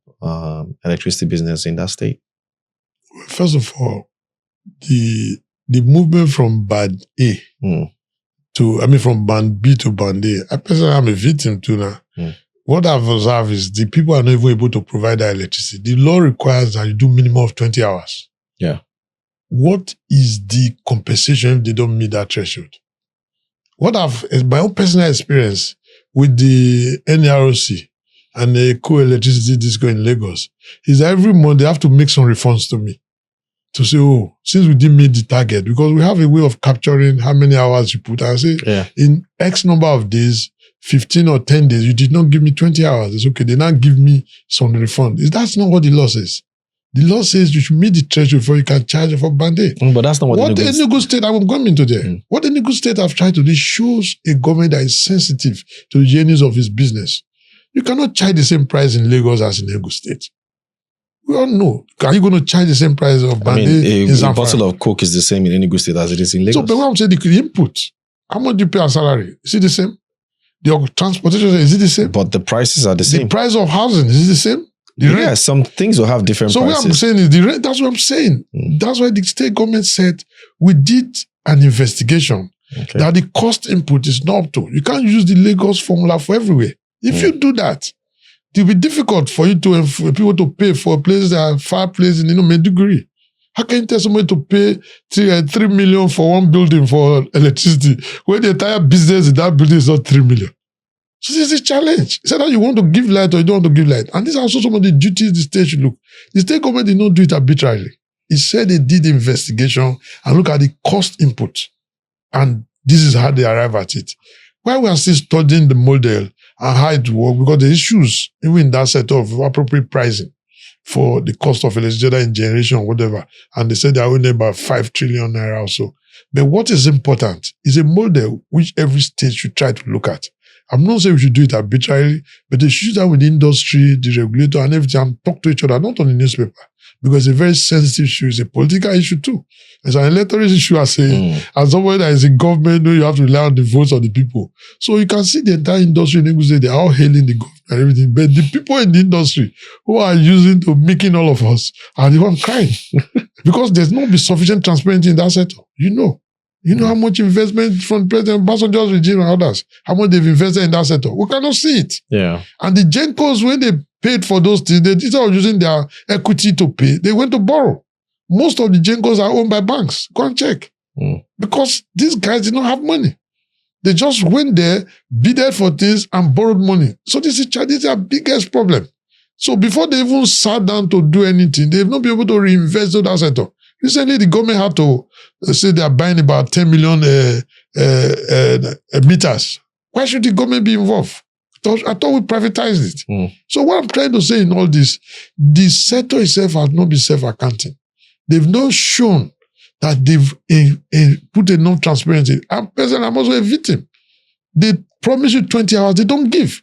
electricity business in that state? First of all, the movement from Band A from Band B to Band A, I personally am a victim too now. What I've observed is the people are not even able to provide that electricity. The law requires that you do minimum of 20 hours. Yeah. What is the compensation if they don't meet that threshold? My own personal experience with the NEROC and the co-electricity disco in Lagos is that every month they have to make some refunds to me to say, oh, since we didn't meet the target, because we have a way of capturing how many hours you put. I say, in X number of days, 15 or 10 days, you did not give me 20 hours. It's okay. They now give me some refund. That's not what the law says. The law says you should meet the threshold before you can charge for Band A. But that's not what Enugu State, I'm going into there. What Enugu State have tried to do shows a government that is sensitive to the journeys of its business. You cannot charge the same price in Lagos as in Enugu State. We all know. Are you going to charge the same price of Band A in Zamfara? A bottle of Coke is the same in Enugu State as it is in Lagos. So, but what I'm saying, the input, how much do you pay on salary? Is it the same? The transportation, is it the same? But the prices are the same. The price of housing, is it the same? Yeah, some things will have different prices. So what I'm saying is, the rent, that's what I'm saying. That's why the state government said, we did an investigation that the cost input is not up to. You can't use the Lagos formula for everywhere. If you do that, it will be difficult for you for people to pay for places that are far places in Maiduguri. How can you tell somebody to pay 3 million for one building for electricity when the entire business in that building is not 3 million? So this is a challenge. It's either you want to give light or you don't want to give light. And these are also some of the duties the state should look. The state government did not do it arbitrarily. It said they did the investigation and look at the cost input. And this is how they arrive at it. While we are still studying the model and how it works, because the issues, even in that set of appropriate pricing for the cost of electricity in generation or whatever, and they said they are only about 5 trillion naira or so. But what is important is a model which every state should try to look at. I'm not saying we should do it arbitrarily, but they should do that with the industry, the regulator, and everything, and talk to each other, not on the newspaper. Because it's a very sensitive issue. It's a political issue too. It's an electoral issue, as somebody that is in government, you have to rely on the votes of the people. So you can see the entire industry in Enugu State, they're all hailing the government and everything. But the people in the industry who are using to making all of us are the ones crying. Because there's not be sufficient transparency in that sector. You know how much investment from President Obasanjo's regime and others, how much they've invested in that sector. We cannot see it. Yeah. And the Gencos, when they paid for those things, they instead of using their equity to pay, they went to borrow. Most of the Gencos are owned by banks. Go and check. Because these guys did not have money. They just went there, bidded for things and borrowed money. So this is their biggest problem. So before they even sat down to do anything, they've not been able to reinvest in that sector. Recently, the government had to say they are buying about 10 million meters. Why should the government be involved? I thought we privatized it. So what I'm trying to say in all this, the sector itself has not been self-accounting. They've not shown that they've put enough transparency. I'm also a victim. They promise you 20 hours, they don't give.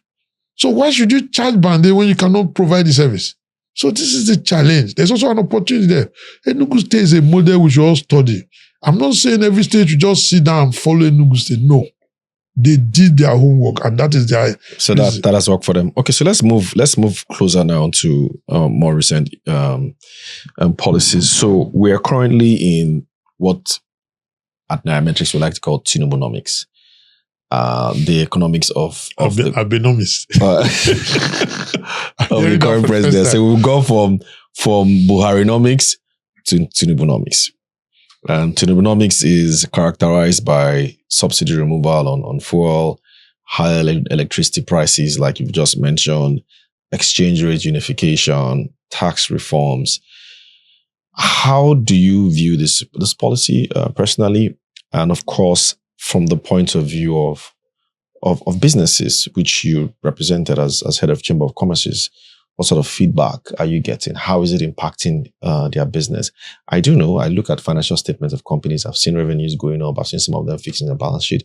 So why should you charge Bande when you cannot provide the service? So this is the challenge. There's also an opportunity there. Enugu State is a model we should all study. I'm not saying every state should just sit down and follow Enugu State. No. They did their homework, and that is their... So that has worked for them. Okay, so let's move closer now to more recent policies. So we are currently in what at NACCIMA we like to call Tinubu-nomics. The economics of the Abenomics. Of the current president. So we've gone from Buhari-nomics to Tinubu-nomics. And Tinubu-nomics is characterized by subsidy removal on fuel, higher electricity prices, like you've just mentioned, exchange rate unification, tax reforms. How do you view this policy personally? And of course, from the point of view of businesses, which you represented as head of Chamber of Commerce's, what sort of feedback are you getting? How is it impacting their business? I do know, I look at financial statements of companies. I've seen revenues going up. I've seen some of them fixing the balance sheet.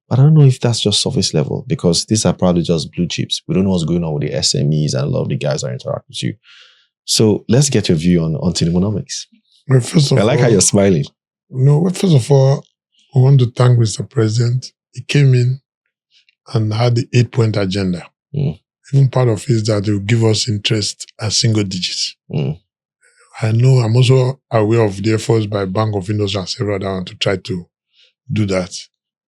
But I don't know if that's just surface level, because these are probably just blue chips. We don't know what's going on with the SMEs and a lot of the guys that interact with you. So let's get your view on Tinubu-nomics. Well, first of I like all, how you're smiling. No, first of all, I want to thank Mr. President. He came in and had the 8-point agenda. Even part of it is that they will give us interest at single digits. I know, I'm also aware of the efforts by Bank of Industry and several others to try to do that,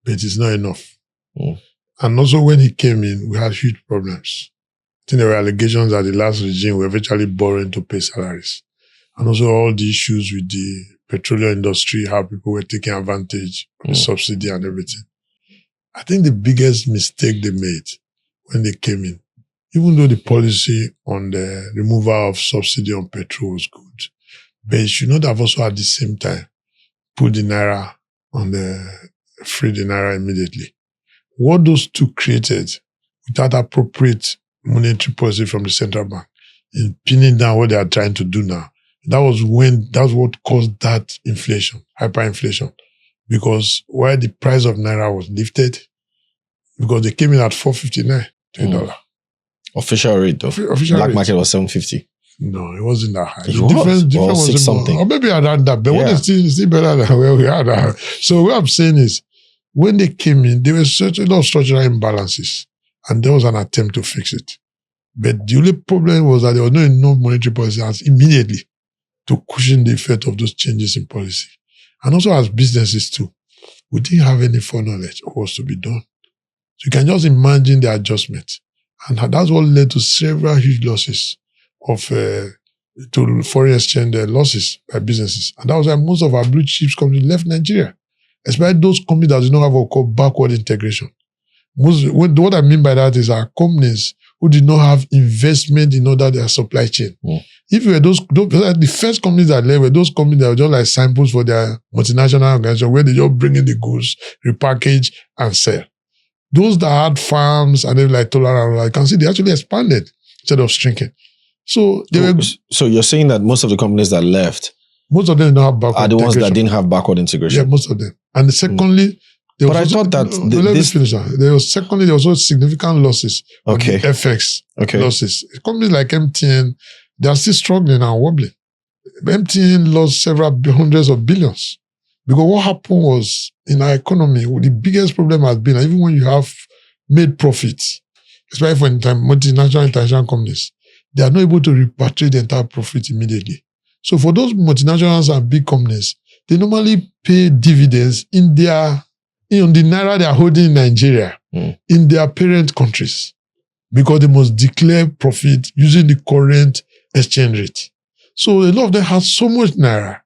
but it's not enough. And also when he came in, we had huge problems. I think there were allegations that the last regime were virtually borrowing to pay salaries. And also all the issues with the petroleum industry, how people were taking advantage of the subsidy and everything. I think the biggest mistake they made when they came in, even though the policy on the removal of subsidy on petrol was good, but it should not have also at the same time put the Naira on free the Naira immediately. What those two created without appropriate monetary policy from the central bank in pinning down what they are trying to do now, that's what caused that inflation, hyperinflation. Because while the price of Naira was lifted, because they came in at $4.59 to $1. Official rate though. Black market was $7.50. No, it wasn't that high. It was. Different was 6 something. Or maybe around that. But what is still better than where we are now. So what I'm saying is, when they came in, there were such a lot of structural imbalances. And there was an attempt to fix it. But the only problem was that there was not enough monetary policy immediately to cushion the effect of those changes in policy. And also as businesses too, we didn't have any foreknowledge of what's to be done. So you can just imagine the adjustment. And that's what led to several huge losses of to foreign exchange losses by businesses. And that was why most of our blue chips companies left Nigeria, especially those companies that do not have what we call backward integration. What I mean by that is our companies who did not have investment in order their supply chain. If you were those the first companies that left were those companies that were just like samples for their multinational organization where they just bring in the goods, repackage, and sell. Those that had farms and they were like tolerant, I can see they actually expanded instead of shrinking. So So you're saying that most of the companies that left, most of them don't have backward are the ones integration. that didn't have backward integration. Yeah, most of them. And secondly, but I thought that let me finish that. There was also significant losses. Okay. FX Okay. losses. Companies like MTN, they are still struggling and wobbling. MTN lost several hundreds of billions. Because what happened was, in our economy, the biggest problem has been, even when you have made profits, especially for multinational international companies, they are not able to repatriate the entire profit immediately. So for those multinationals and big companies, they normally pay dividends in their, the naira they are holding in Nigeria, in their parent countries, because they must declare profit using the current exchange rate. So a lot of them had so much naira,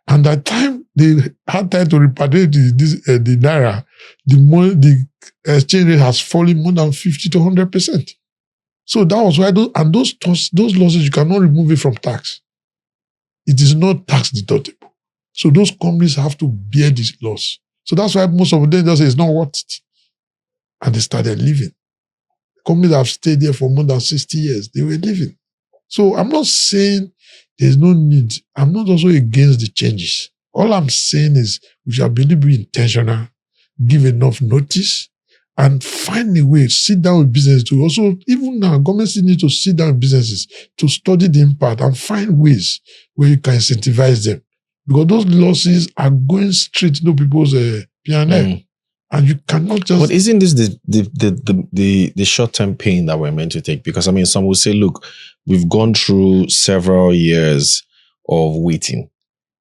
and that time they had time to repatriate the naira, the exchange rate has fallen more than 50 to 100%. So that was why those losses, you cannot remove it from tax. It is not tax deductible. So those companies have to bear this loss. So that's why most of them just say it's not worth it. And they started leaving. Companies that have stayed there for more than 60 years, they were leaving. So I'm not saying there's no need. I'm not also against the changes. All I'm saying is we shall be intentional, give enough notice, and find a way, sit down with business to also, even now, government still need to sit down with businesses to study the impact and find ways where you can incentivize them. Because those losses are going straight into people's P&L. And you cannot just... But isn't this the short-term pain that we're meant to take? Because, I mean, some will say, look, we've gone through several years of waiting.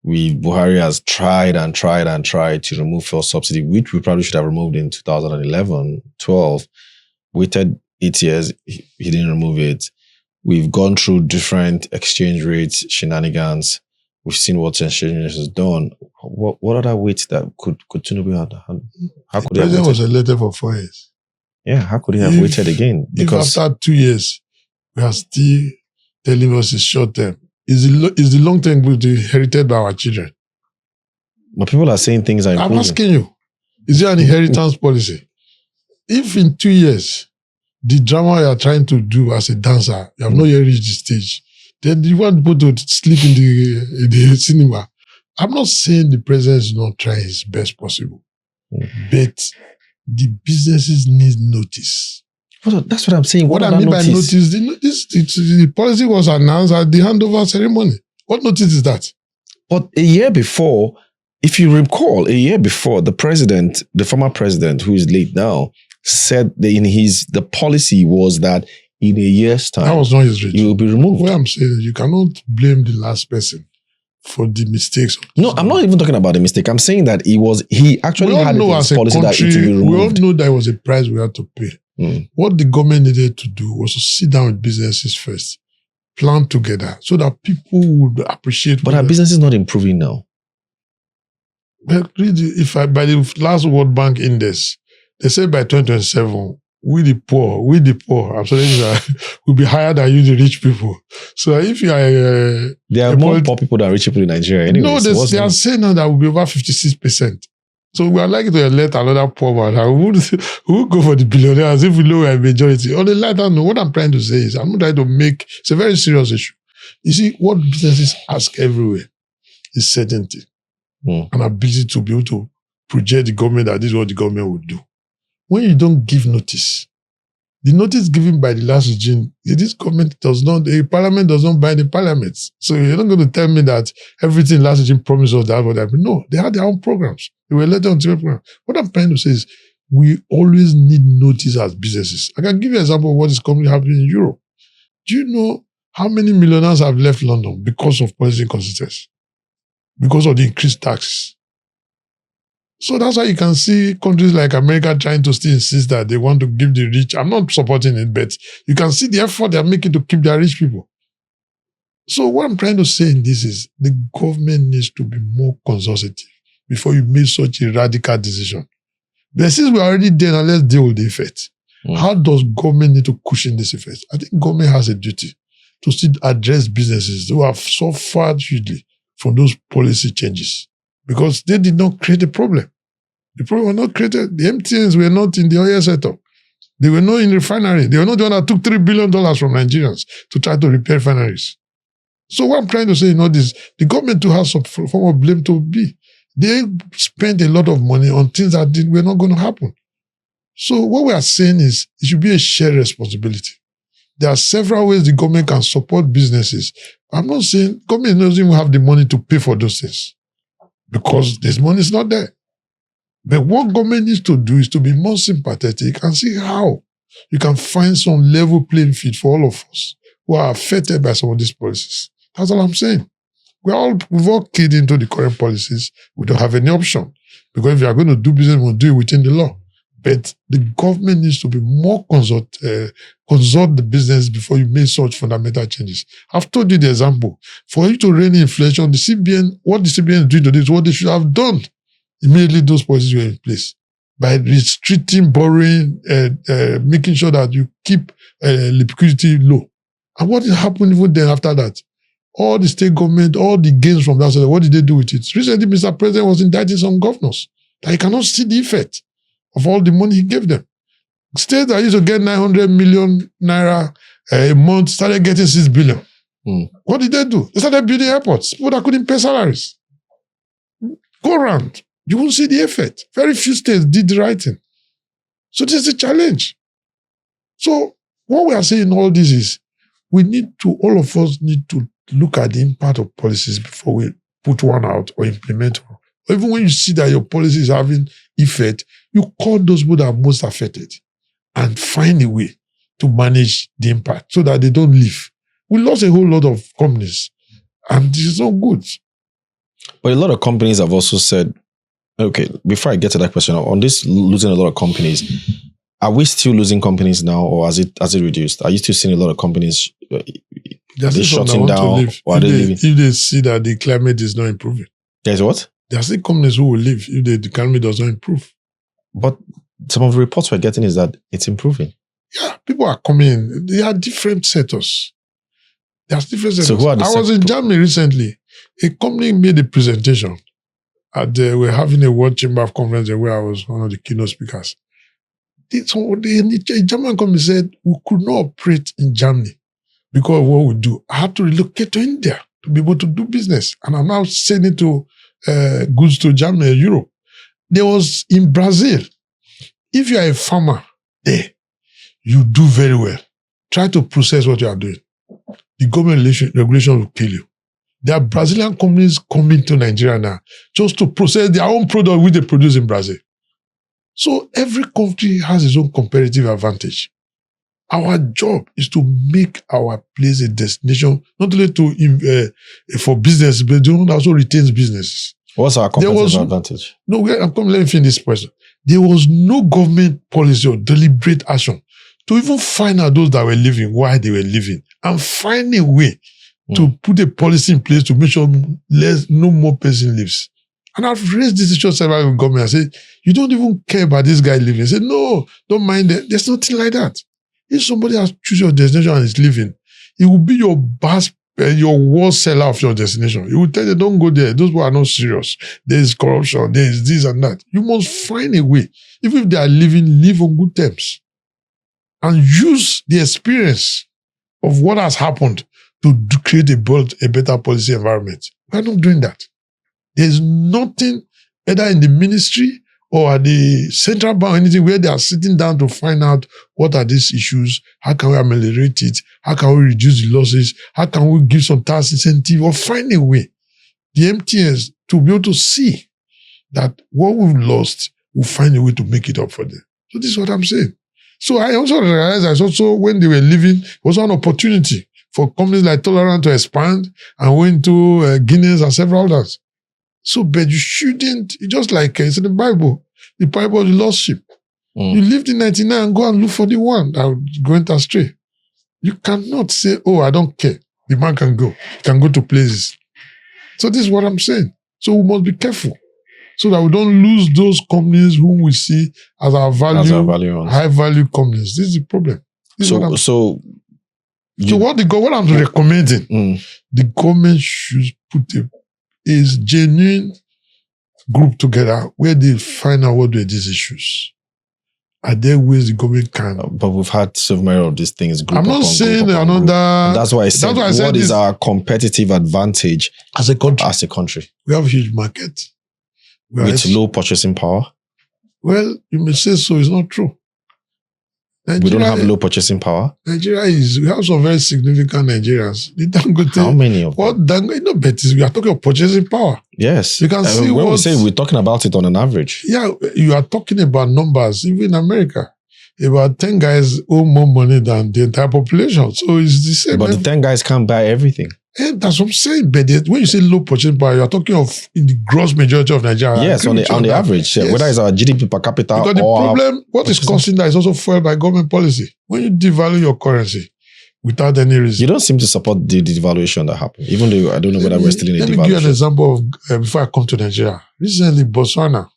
Buhari has tried and tried and tried to remove fuel subsidy, which we probably should have removed in 2011, 12. Waited 8 years, he didn't remove it. We've gone through different exchange rates, shenanigans. We've seen what exchange rates has done. What other weights that could Tinubu have done? How could the president was elected for 4 years. Yeah, how could he have waited again? Because after 2 years, we are still telling us it's short term. Is the long term will be inherited by our children? But people are saying things are improving. I'm asking you, is there an inheritance policy? If in 2 years, the drama you are trying to do as a dancer, you have not yet reached the stage, then you want people to sleep in the cinema. I'm not saying the president is not trying his best possible, but the businesses need notice. That's what I'm saying. What I mean by notice, the policy was announced at the handover ceremony. What notice is that? But a year before, if you recall, a year before, the former president, who is late now, said that the policy was that in a year's time, that was not his reach. He will be removed. What I'm saying is you cannot blame the last person for the mistakes. No, I'm not even talking about the mistake. I'm saying that he actually had his policy that it will be removed. We all know there was a price we had to pay. What the government needed to do was to sit down with businesses first, plan together so that people would appreciate. But our business is not improving now. But really, by the last World Bank index, they said by 2027, we the poor, absolutely, will be higher than you, the rich people. So if you are... there are more poor people than rich people in Nigeria anyway. No, they are saying now that will be over 56%. So we are likely to elect another poor man. We would go for the billionaires if we know we are a majority. On the lighter note, what I'm trying to say is, I'm not trying to make... It's a very serious issue. You see, what businesses ask everywhere is certainty. An ability to be able to project the government that this is what the government would do. When you don't give notice, the notice given by the last regime, this government the parliament does not bind the parliament. So you're not going to tell me that everything last regime promised us that would happen. No, they had their own programs. They were elected on different programs. What I'm trying to say is we always need notice as businesses. I can give you an example of what is currently happening in Europe. Do you know how many millionaires have left London because of policy inconsistency? Because of the increased taxes. So that's why you can see countries like America trying to still insist that they want to give the rich. I'm not supporting it, but you can see the effort they're making to keep their rich people. So what I'm trying to say in this is the government needs to be more consultative before you make such a radical decision. But since we're already there, now let's deal with the effect. How does government need to cushion this effect? I think government has a duty to still address businesses who have suffered hugely from those policy changes because they did not create a problem. The problem was not created. The MTNs were not in the oil setup. They were not in refinery. They were not the one that took $3 billion from Nigerians to try to repair refineries. So what I'm trying to say in all this, the government too has some form of blame to be. They spent a lot of money on things that were not going to happen. So what we are saying is it should be a shared responsibility. There are several ways the government can support businesses. I'm not saying government doesn't even have the money to pay for those things because this money is not there. But what government needs to do is to be more sympathetic and see how you can find some level playing field for all of us who are affected by some of these policies. That's all I'm saying. We've all keyed into the current policies. We don't have any option. Because if you are going to do business, we'll do it within the law. But the government needs to be more consult the business before you make such fundamental changes. I've told you the example. For you to rein in inflation, the CBN, what the CBN is doing today is what they should have done. Immediately those policies were in place. By restricting borrowing, making sure that you keep liquidity low. And what happened even then after that? All the state government, all the gains from that, what did they do with it? Recently, Mr. President was indicting some governors that he cannot see the effect of all the money he gave them. States that used to get 900 million naira a month started getting 6 billion. What did they do? They started building airports. People that couldn't pay salaries. Go around. You won't see the effect. Very few states did the right thing. So this is a challenge. So what we are saying in all this is all of us need to look at the impact of policies before we put one out or implement one. Or even when you see that your policy is having effect, you call those people that are most affected and find a way to manage the impact so that they don't leave. We lost a whole lot of companies and this is not good. But a lot of companies have also said, okay, before I get to that question, on this losing a lot of companies, are we still losing companies now or has it reduced? Are you still seeing a lot of companies are they shutting down or are they leaving? If they see that the climate is not improving. There's what? There are still companies who will leave if the climate does not improve. But some of the reports we're getting is that it's improving. Yeah, people are coming in. They are different sectors. There's different sectors. So who are the I was in Germany recently. A company made a presentation. We're having a World Chamber of Conference where I was one of the keynote speakers. A German company said, we could not operate in Germany because of what we do. I had to relocate to India to be able to do business. And I'm now sending to goods to Germany and Europe. There was in Brazil, if you are a farmer there, you do very well. Try to process what you are doing. The government regulation will kill you. There are Brazilian companies coming to Nigeria now just to process their own product which they produce in Brazil. So every country has its own competitive advantage. Our job is to make our place a destination, not only for business, but also retains businesses. What's our competitive advantage? No, let me finish this question. There was no government policy or deliberate action to even find out those that were leaving, why they were leaving, and find a way to put a policy in place to make sure no more person leaves. And I've raised this issue several with government. I said, you don't even care about this guy leaving. I said, no, don't mind it. There's nothing like that. If somebody has chosen your destination and is leaving, it will be your worst seller of your destination. It will tell you, don't go there. Those people are not serious. There is corruption. There is this and that. You must find a way. Even if they are leaving, live on good terms. And use the experience of what has happened to create a better policy environment. We're not doing that. There's nothing, either in the ministry or at the central bank or anything, where they are sitting down to find out what are these issues, how can we ameliorate it, how can we reduce the losses, how can we give some tax incentive, or find a way, the MTNs, to be able to see that what we've lost, we'll find a way to make it up for them. So this is what I'm saying. So I also realized that also when they were leaving, it was an opportunity for companies like Tolerant to expand and went to Guinness and several others. So, but you shouldn't, just like it's in the Bible of the lost sheep. You lived in 99 and go and look for the one that went astray. You cannot say, oh, I don't care. the man can go. He can go to places. So this is what I'm saying. So we must be careful so that we don't lose those companies whom we see as our value high value companies. This is the problem. So what I'm recommending, the government should put a genuine group together where they find out what are these issues. Are there ways the government can? But we've had so many of these things. I'm not saying another. That's why I said, what is our competitive advantage as a country? As a country, we have a huge market with low purchasing power. Well, you may say so. It's not true. Nigeria, we don't have low purchasing power. We have some very significant Nigerians. How many of them? We are talking of purchasing power. Yes. You can see when we say we're talking about it on an average. Yeah, you are talking about numbers, even in America. About 10 guys owe more money than the entire population. So it's the same. But the 10 guys can't buy everything. And that's what I'm saying. But when you say low purchasing power, you're talking of in the gross majority of Nigeria. Yes, on the average. Yes. Whether it's our GDP per capita because the problem, what is causing that is also fueled by government policy. When you devalue your currency without any reason. You don't seem to support the devaluation that happened, even though I don't know whether we're still in a devaluation. Let me give you an example of, before I come to Nigeria. Recently, Botswana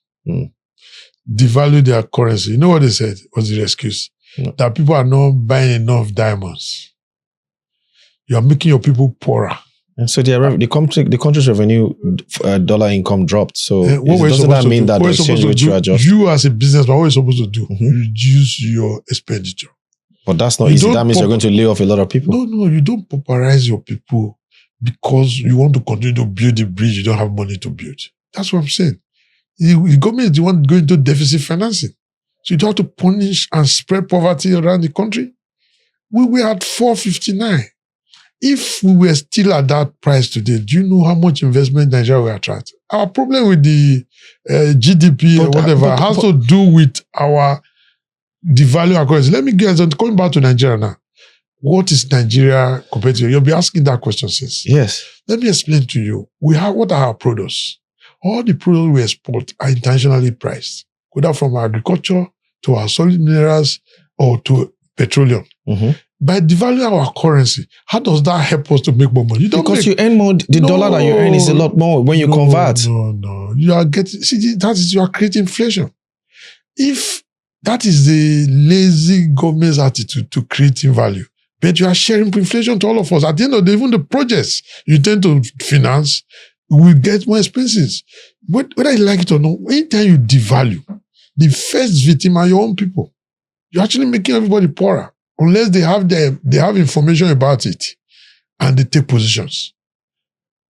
devalued their currency. You know what they said was the excuse? That people are not buying enough diamonds. You are making your people poorer. And so the country's revenue dollar income dropped. So doesn't that mean that the exchange rate should adjust? You as a businessman, what are you supposed to do? Reduce your expenditure. But that's not easy. That means you're going to lay off a lot of people. No, you don't pauperize your people because you want to continue to build the bridge you don't have money to build. That's what I'm saying. The government is the one going to deficit financing. So you don't have to punish and spread poverty around the country. We were at 459. If we were still at that price today, do you know how much investment Nigeria will attract? Our problem with the GDP or whatever has to do with our devaluing our currency. Let me coming back to Nigeria now. What is Nigeria competitive? You'll be asking that question since. Yes. Let me explain to you. What are our products? All the products we export are internationally priced, whether from agriculture to our solid minerals or to petroleum. By devaluing our currency, how does that help us to make more money? You earn more. The dollar that you earn is a lot more when you convert. No. You are you are creating inflation. If that is the lazy government's attitude to creating value, but you are sharing inflation to all of us. At the end of the day, even the projects you tend to finance will get more expensive. Whether you like it or not, anytime you devalue, the first victim are your own people. You're actually making everybody poorer. Unless they have information about it and they take positions.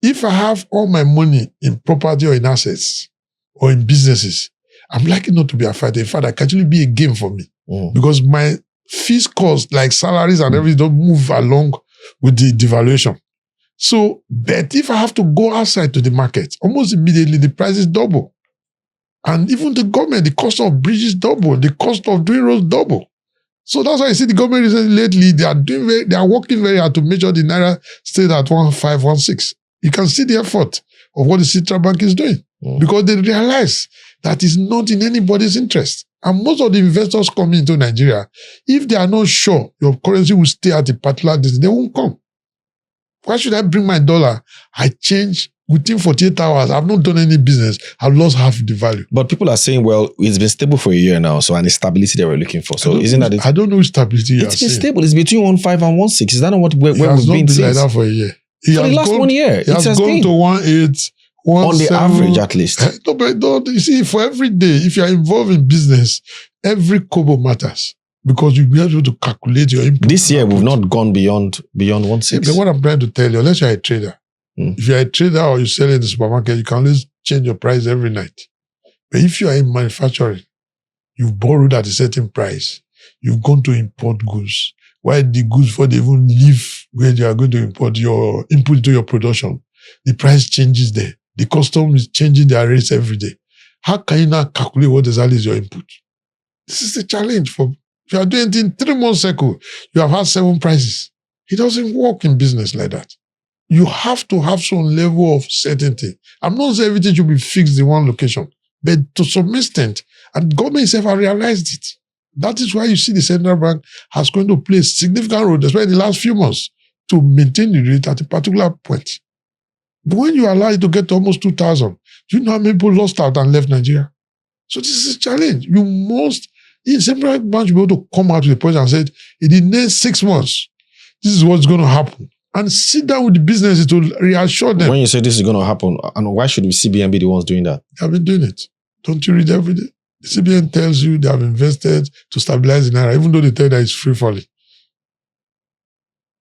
If I have all my money in property or in assets or in businesses, I'm likely not to be affected. In fact, it can actually be a gain for me because my fees cost, like salaries and everything, don't move along with the devaluation. So, but if I have to go outside to the market, almost immediately the price is double. And even the government, the cost of bridges double, the cost of doing roads double. So that's why you see the government recently lately, they are working very hard to make sure the Naira stays at 1516. You can see the effort of what the central bank is doing because they realize that it's not in anybody's interest. And most of the investors coming into Nigeria, if they are not sure your currency will stay at a particular distance, they won't come. Why should I bring my dollar? I change within 48 hours. I've not done any business. I've lost half the value. But people are saying, well, it's been stable for a year now, so and the stability they were looking for. So isn't that it? I don't know stability. It's been stable. It's between 15 and 16. Is that not where we've been since? Like that for a year. For the last 1 year. It has gone to 18, 17. On the average, at least. No, but you see, for every day, if you are involved in business, every kobo matters. Because you'll be able to calculate your input. This year, we've not gone beyond 1.6. But what I'm trying to tell you, unless you're a trader, if you're a trader or you sell in the supermarket, you can always change your price every night. But if you are in manufacturing, you've borrowed at a certain price, you've gone to import goods. Why the goods, before they even leave where you are going to import your input to your production, the price changes there. The custom is changing their rates every day. How can you now calculate what exactly is your input? This is the challenge for. If you are doing it in 3 months cycle, you have had 7 prices. It doesn't work in business like that. You have to have some level of certainty. I'm not saying everything should be fixed in one location, but to some extent, and government itself have realized it. That is why you see the central bank has going to play a significant role, especially in the last few months, to maintain the rate at a particular point. But when you allow it to get to almost 2,000, you know how many people lost out and left Nigeria? So this is a challenge. You must, in central bank, be able to come out with a point and say, in the next 6 months, this is what's going to happen. And sit down with the businesses to reassure them. When you say this is going to happen, and why should the CBN be the ones doing that? They have been doing it. Don't you read every day? The CBN tells you they have invested to stabilize the naira, even though they tell you that it's free falling.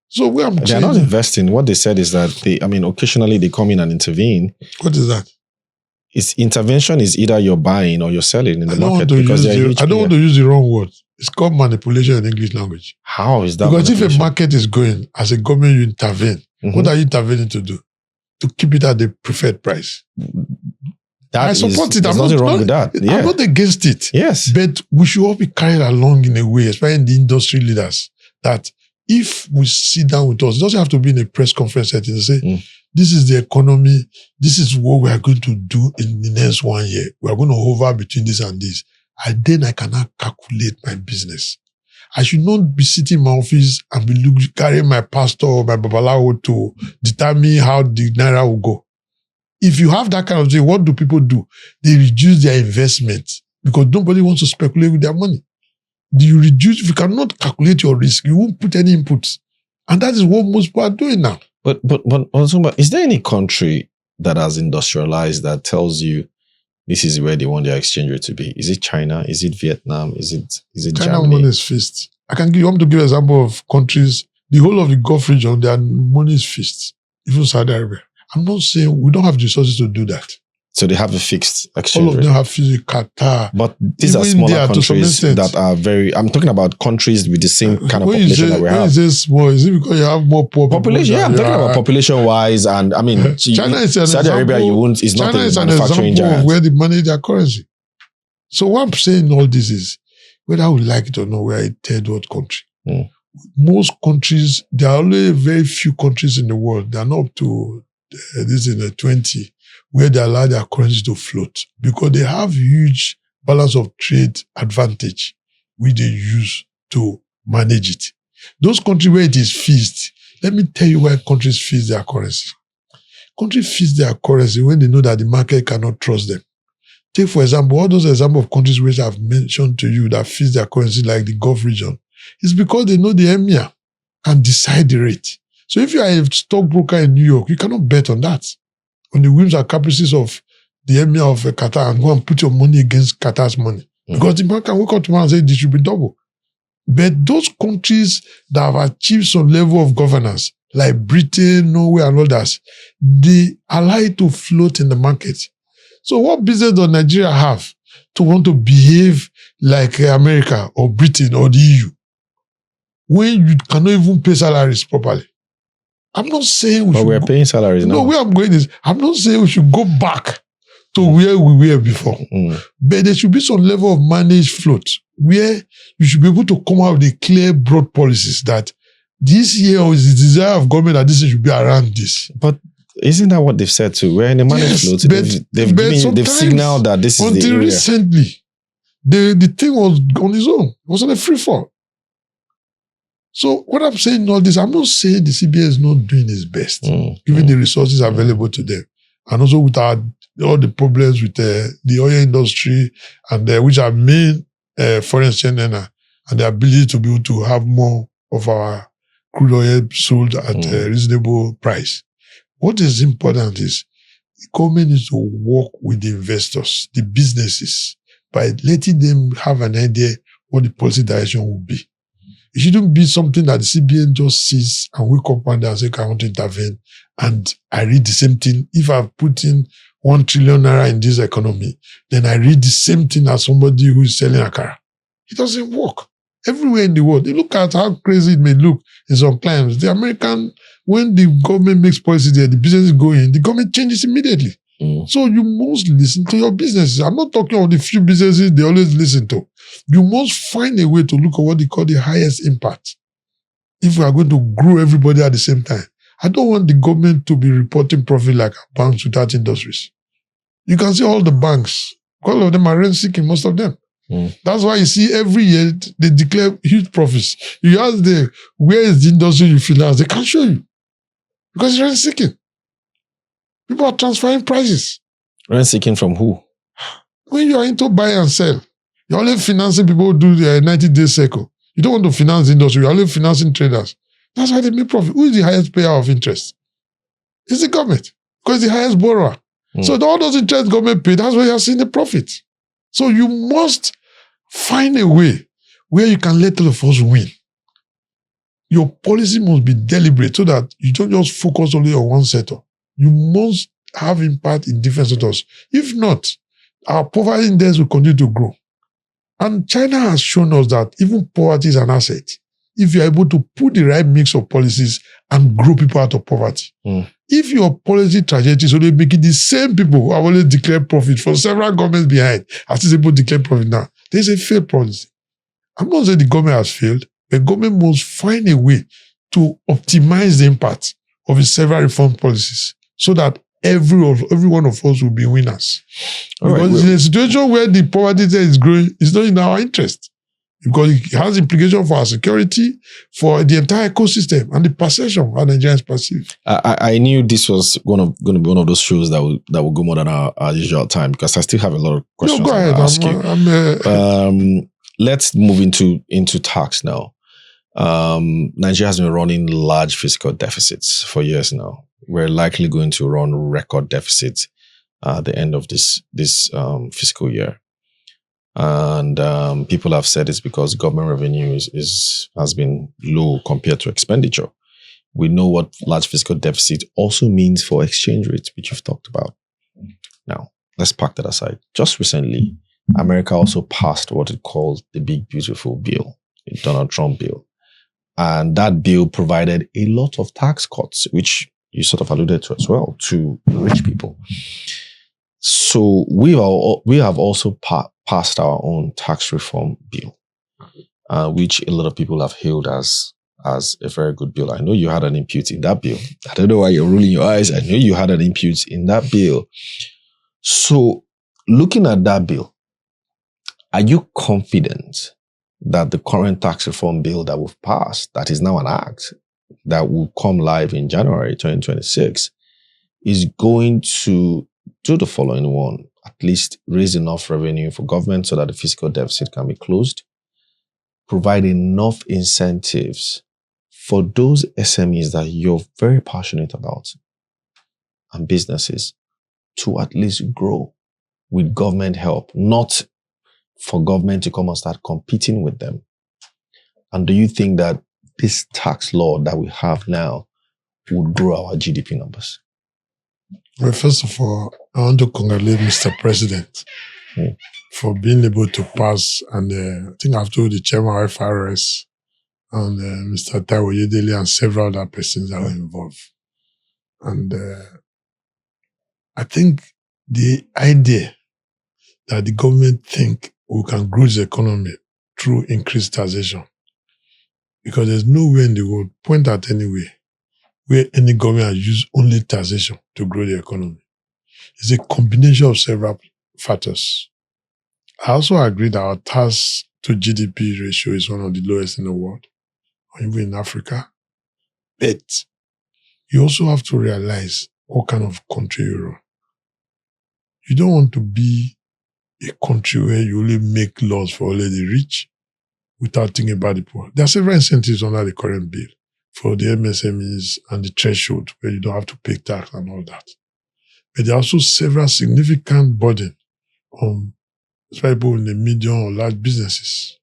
So where they're not investing. What they said is that occasionally they come in and intervene. What is that? Intervention is either you're buying or you're selling in the market. I don't want to use the wrong word. It's called manipulation in English language. How is that? Because if a market is going, as a government, you intervene. What are you intervening to do? To keep it at the preferred price. I support it. There's nothing wrong with that. Yeah. I'm not against it. Yes. But we should all be carried along in a way, especially the industry leaders, that if we sit down with us, it doesn't have to be in a press conference setting to say, this is the economy, this is what we are going to do in the next 1 year. We are going to hover between this and this. And then I cannot calculate my business. I should not be sitting in my office and be carrying my pastor or my babalawo to determine how the naira will go. If you have that kind of thing, what do people do? They reduce their investment because nobody wants to speculate with their money. Do you reduce? If you cannot calculate your risk, you won't put any inputs. And that is what most people are doing now. But is there any country that has industrialized that tells you this is where they want their exchange rate to be? Is it China? Is it Vietnam? Is it China? Germany? Money is fixed. You want to give an example of countries, the whole of the Gulf region, their money is fixed. Even Saudi Arabia. I'm not saying we don't have the resources to do that. So they have a fixed exchange rate. All of them have fixed Qatar. But these are smaller countries that are very... I'm talking about countries with the same kind of population that we have. When you say small, is it because you have more poor population? Yeah, I'm talking about population-wise. And I mean, China is an Saudi Arabia, is not a manufacturing giant. Of where they manage their currency. So what I'm saying all this is, whether I would like it or not, we're a third world country. Most countries, there are only very few countries in the world. They are not up to this in the 20 where they allow their currency to float because they have huge balance of trade advantage which they use to manage it. Those countries where it is fixed, let me tell you why countries fix their currency. Countries fix their currency when they know that the market cannot trust them. Take, for example, all those examples of countries which I've mentioned to you that fix their currency like the Gulf region. It's because they know the emir can decide the rate. So if you are a stockbroker in New York, you cannot bet on that. On the whims and caprices of the emir of Qatar and go and put your money against Qatar's money. Because the man can wake up tomorrow and say this should be double. But those countries that have achieved some level of governance, like Britain, Norway, and others, they allow it to float in the market. So what business does Nigeria have to want to behave like America or Britain or the EU when you cannot even pay salaries properly? I'm not saying we're paying salaries now. No, where I'm going is, I'm not saying we should go back to where we were before. But there should be some level of managed float where you should be able to come out with a clear, broad policies that this year is the desire of government that this should be around this. But isn't that what they've said too? We're in a managed float. They've signaled that this is the area. Until recently, the thing was on its own. It was on a free fall. So what I'm saying in all this, I'm not saying the CBN is not doing its best, given the resources available to them. And also with all the problems with the oil industry and which are main foreign exchange earner and the ability to be able to have more of our crude oil sold at a reasonable price. What is important is the government needs to work with the investors, the businesses, by letting them have an idea what the policy direction will be. It shouldn't be something that the CBN just sees and wake up one day and say, I want to intervene. And I read the same thing. If I've put in 1 trillion naira in this economy, then I read the same thing as somebody who is selling akara. It doesn't work. Everywhere in the world, you look at how crazy it may look in some climes. The American, when the government makes policy there, the business is going, the government changes immediately. So you must listen to your businesses. I'm not talking about the few businesses they always listen to. You must find a way to look at what they call the highest impact. If we are going to grow everybody at the same time, I don't want the government to be reporting profit like banks without industries. You can see all the banks, all of them are rent-seeking, most of them. That's why you see every year they declare huge profits. You ask them, where is the industry you finance? They can't show you. Because it's rent-seeking. People are transferring prices. Rent-seeking from who? When you are into buy and sell, you're only financing people who do the 90-day cycle. You don't want to finance the industry, you're only financing traders. That's why they make profit. Who is the highest payer of interest? It's the government, because it's the highest borrower. So all those interest government pay, that's where you're seeing the profit. So you must find a way where you can let all of us win. Your policy must be deliberate so that you don't just focus only on one sector. You must have impact in different sectors. If not, our poverty index will continue to grow. And China has shown us that even poverty is an asset if you're able to put the right mix of policies and grow people out of poverty. If your policy trajectory is only making the same people who have always declared profit for several governments behind as these people declare profit now, there's a failed policy. I'm not saying the government has failed, but government must find a way to optimize the impact of its several reform policies so that every one of us will be winners. Because in a situation where the poverty is growing, it's not in our interest. Because it has implications for our security, for the entire ecosystem, and the perception of how Nigerians perceive. I knew this was going to be one of those shows that will go more than our usual time, because I still have a lot of questions. No, go ahead. Ask you. Let's move into tax now. Nigeria has been running large fiscal deficits for years now. We're likely going to run record deficits at the end of this fiscal year. And people have said it's because government revenue has been low compared to expenditure. We know what large fiscal deficit also means for exchange rates, which you've talked about. Now, let's park that aside. Just recently, America also passed what it calls the Big Beautiful Bill, the Donald Trump bill. And that bill provided a lot of tax cuts, which you sort of alluded to as well, to rich people. So we have also passed our own tax reform bill, which a lot of people have hailed as a very good bill. I know you had an input in that bill. I don't know why you're rolling your eyes. I know you had an input in that bill. So looking at that bill, are you confident that the current tax reform bill that we've passed, that is now an act, that will come live in January 2026, is going to do the following one: at least raise enough revenue for government so that the fiscal deficit can be closed, provide enough incentives for those SMEs that you're very passionate about and businesses to at least grow with government help, not for government to come and start competing with them? And do you think that this tax law that we have now would grow our GDP numbers? Well, first of all, I want to congratulate Mr. President for being able to pass, and I think I've told the chairman of FRS and Mr. Otunba Dele Oye and several other persons that were involved. And I think the idea that the government think we can grow the economy through increased taxation, because there's nowhere in the world, point at anywhere, where any government has used only taxation to grow the economy. It's a combination of several factors. I also agree that our tax to GDP ratio is one of the lowest in the world, or even in Africa. But you also have to realize what kind of country you're in. You don't want to be a country where you only make laws for only the rich without thinking about the poor. There are several incentives under the current bill for the MSMEs and the threshold where you don't have to pay tax and all that. But there are also several significant burdens on people in the medium or large businesses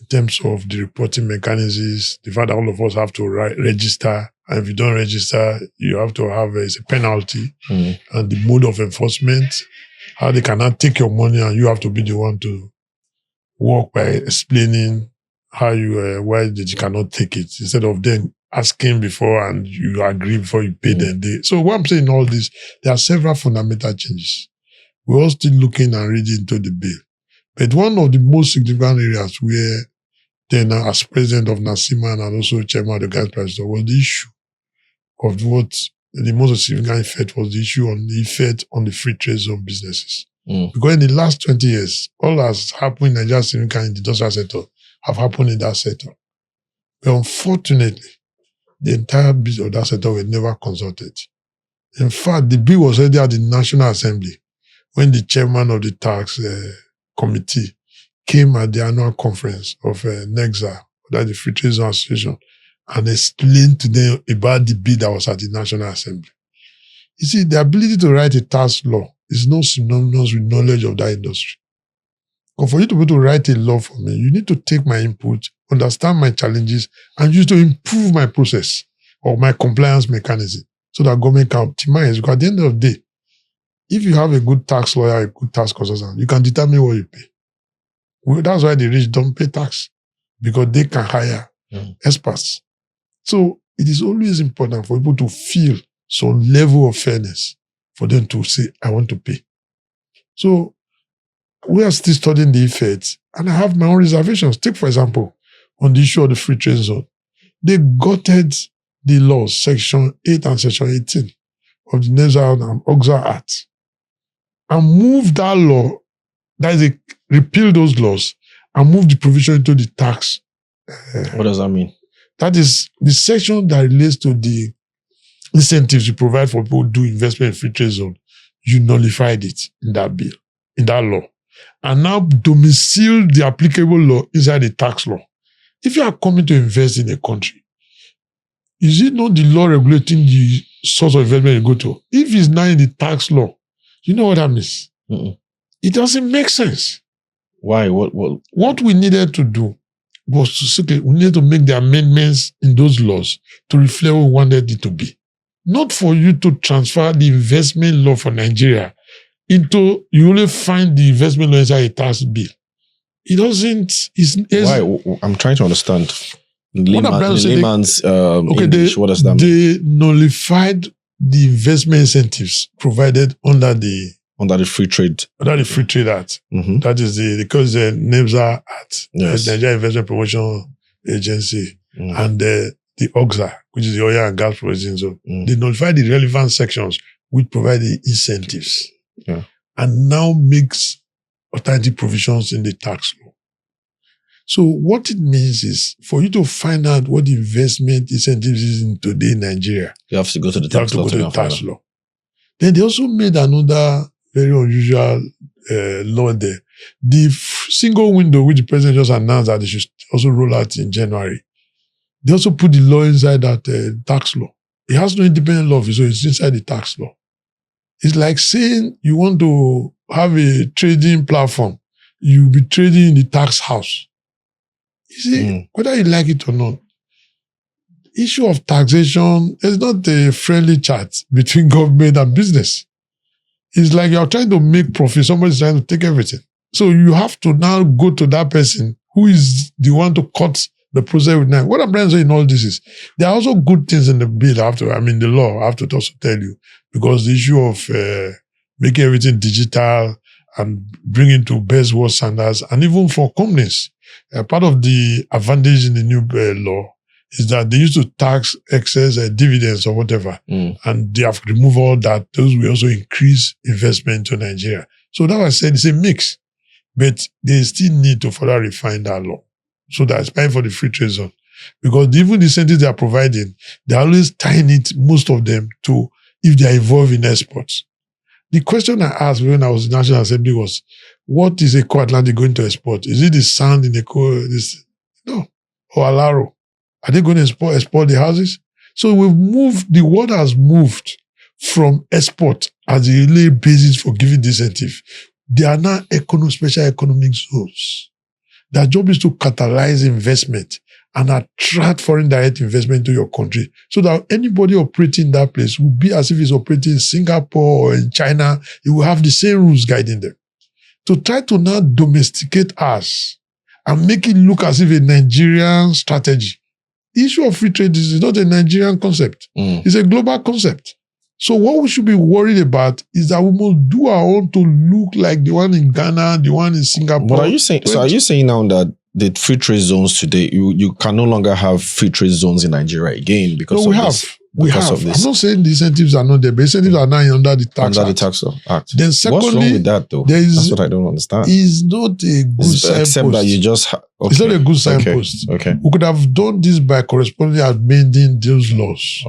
in terms of the reporting mechanisms, the fact that all of us have to register, and if you don't register, you have to have a penalty, and the mode of enforcement, how they cannot take your money and you have to be the one to work by explaining how you, why you cannot take it, instead of them asking before and you agree before you pay them. So what I'm saying in all this, there are several fundamental changes. We're all still looking and reading into the bill. But one of the most significant areas where then as president of NACCIMA and also chairman of the Vice President was the issue of what the most significant effect was the issue on the effect on the free trade zone businesses. Because in the last 20 years, all has happened in Nigeria's significant industrial sector have happened in that sector. But unfortunately, the entire bit of that sector were never consulted. In fact, the bill was already at the National Assembly when the chairman of the tax committee came at the annual conference of NECCIMA, that the Free Trade Zone Association, and explained to them about the bill that was at the National Assembly. You see, the ability to write a tax law is not synonymous with knowledge of that industry. But for you to be able to write a law for me, you need to take my input, understand my challenges, and use to improve my process or my compliance mechanism so that government can optimize. Because at the end of the day, if you have a good tax lawyer, a good tax consultant, you can determine what you pay. Well, that's why the rich don't pay tax, because they can hire experts. So it is always important for people to feel some level of fairness for them to say, I want to pay. So we are still studying the effects, and I have my own reservations. Take, for example, on the issue of the free trade zone. They gutted the laws, Section 8 and Section 18 of the NACCIMA Observation Act, and moved that law, that is, repeal those laws and move the provision into the tax. What does that mean? That is the section that relates to the incentives you provide for people who do investment in free trade zone. You nullified it in that bill, in that law, and now domicile the applicable law inside the tax law. If you are coming to invest in a country, is it not the law regulating the source of investment you go to? If it's now in the tax law, you know what that means? It doesn't make sense. Why? What we needed to do was to say, we needed to make the amendments in those laws to reflect what we wanted it to be. Not for you to transfer the investment law for Nigeria into, you only find the investment law inside a tax bill. It doesn't. Why? I'm trying to understand. Layman's English, what does that mean? They nullified the investment incentives provided under the free trade. Under the Free Trade Act. That is because the NACCIMA Act, the Nigerian Investment Promotion Agency, and the OGSA, which is the Oil and Gas Processing Zone. They nullified the relevant sections which provide the incentives. And now makes alternative provisions in the tax law. So what it means is, for you to find out what the investment incentives is in today in Nigeria, you have to go to the tax law. Then they also made another very unusual law there. The single window which the president just announced that they should also roll out in January, they also put the law inside that tax law. It has no independent law, so it's inside the tax law. It's like saying you want to have a trading platform, you'll be trading in the tax house. You see, whether you like it or not, issue of taxation is not a friendly chat between government and business. It's like you're trying to make profit, somebody's trying to take everything. So you have to now go to that person who is the one to cut the process with knife. What I'm trying to say in all this is, there are also good things in the bill, the law, I have to also tell you, because the issue of making everything digital and bringing to best world standards, and even for companies, part of the advantage in the new law is that they used to tax excess dividends or whatever, and they have removed all that. Those will also increase investment to Nigeria. So that was said, it's a mix, but they still need to further refine that law. So that's fine for the free trade zone, because even the incentives they are providing, they're always tying it, most of them, to if they are involved in exports. The question I asked when I was in National Assembly was, what is a core Atlantic going to export? Is it the sand in the core? No. Or Alaro? Are they going to export the houses? So we've moved, the world has moved from export as the really basis for giving the incentive. They are now special economic zones. Their job is to catalyze investment and attract foreign direct investment to your country, so that anybody operating in that place will be as if it's operating in Singapore or in China. It will have the same rules guiding them. To try to now domesticate us and make it look as if a Nigerian strategy. The issue of free trade is not a Nigerian concept. It's a global concept. So what we should be worried about is that we must do our own to look like the one in Ghana, the one in Singapore. But are you saying now that the free trade zones today, you can no longer have free trade zones in Nigeria again because because of this. I'm not saying the incentives are not there, but incentives are now under the tax Under act. the tax act. Then secondly, what's wrong with that though? That's what I don't understand. It's not a good signpost. Except that you just... Okay. It's not a good signpost. Okay. We could have done this by correspondingly amending those laws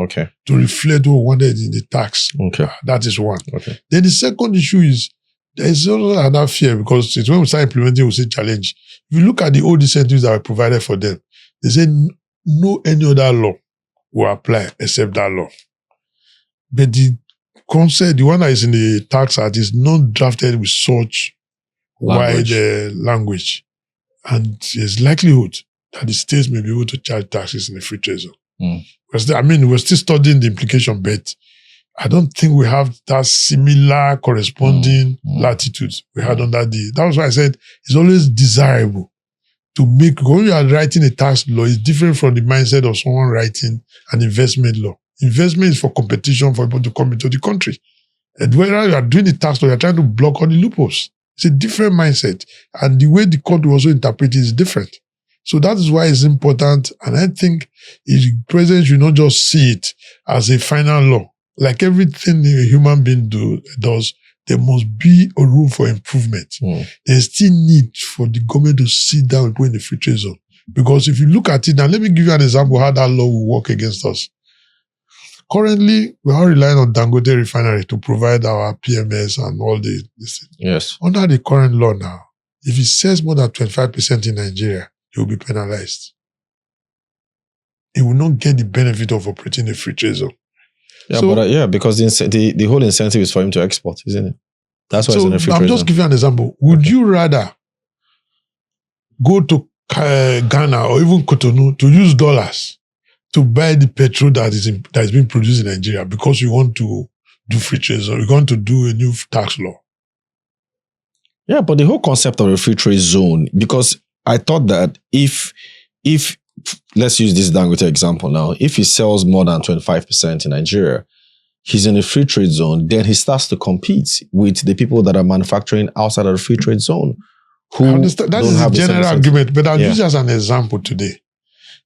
to reflect what we wanted in the tax. Okay. That is one. Okay. Then the second issue is there is also another fear because it's when we start implementing, we say challenge. If you look at the old incentives that were provided for them, they say no any other law will apply except that law. But the concept, the one that is in the tax act, is not drafted with such wide language. And there's likelihood that the states may be able to charge taxes in the free trade zone. We're still studying the implication, but I don't think we have that similar corresponding latitudes we had under the... That was why I said it's always desirable to make... When you are writing a tax law, it's different from the mindset of someone writing an investment law. Investment is for competition, for people to come into the country. And whether you are doing the tax law, you are trying to block all the loopholes. It's a different mindset. And the way the court will also interpret it is different. So that is why it's important. And I think the president should not just see it as a final law. Like everything a human being does, there must be a room for improvement. There's still need for the government to sit down and put in the free trade zone. Because if you look at it, now let me give you an example of how that law will work against us. Currently, we are relying on Dangote refinery to provide our PMS and all this. Yes. Under the current law now, if it sells more than 25% in Nigeria, it will be penalized. It will not get the benefit of operating a free trade zone. Yeah, so, because the whole incentive is for him to export, isn't it? That's why it's in a free trade zone. I'm just giving you an example. Would you rather go to Ghana or even Cotonou to use dollars to buy the petrol that is being produced in Nigeria because you want to do free trade zone, you want to do a new tax law? Yeah, but the whole concept of a free trade zone, because I thought that if let's use this Dangote example now, if he sells more than 25% in Nigeria, he's in a free trade zone, then he starts to compete with the people that are manufacturing outside of the free trade zone. Who I understand. That is a general argument, but I'll use it as an example today.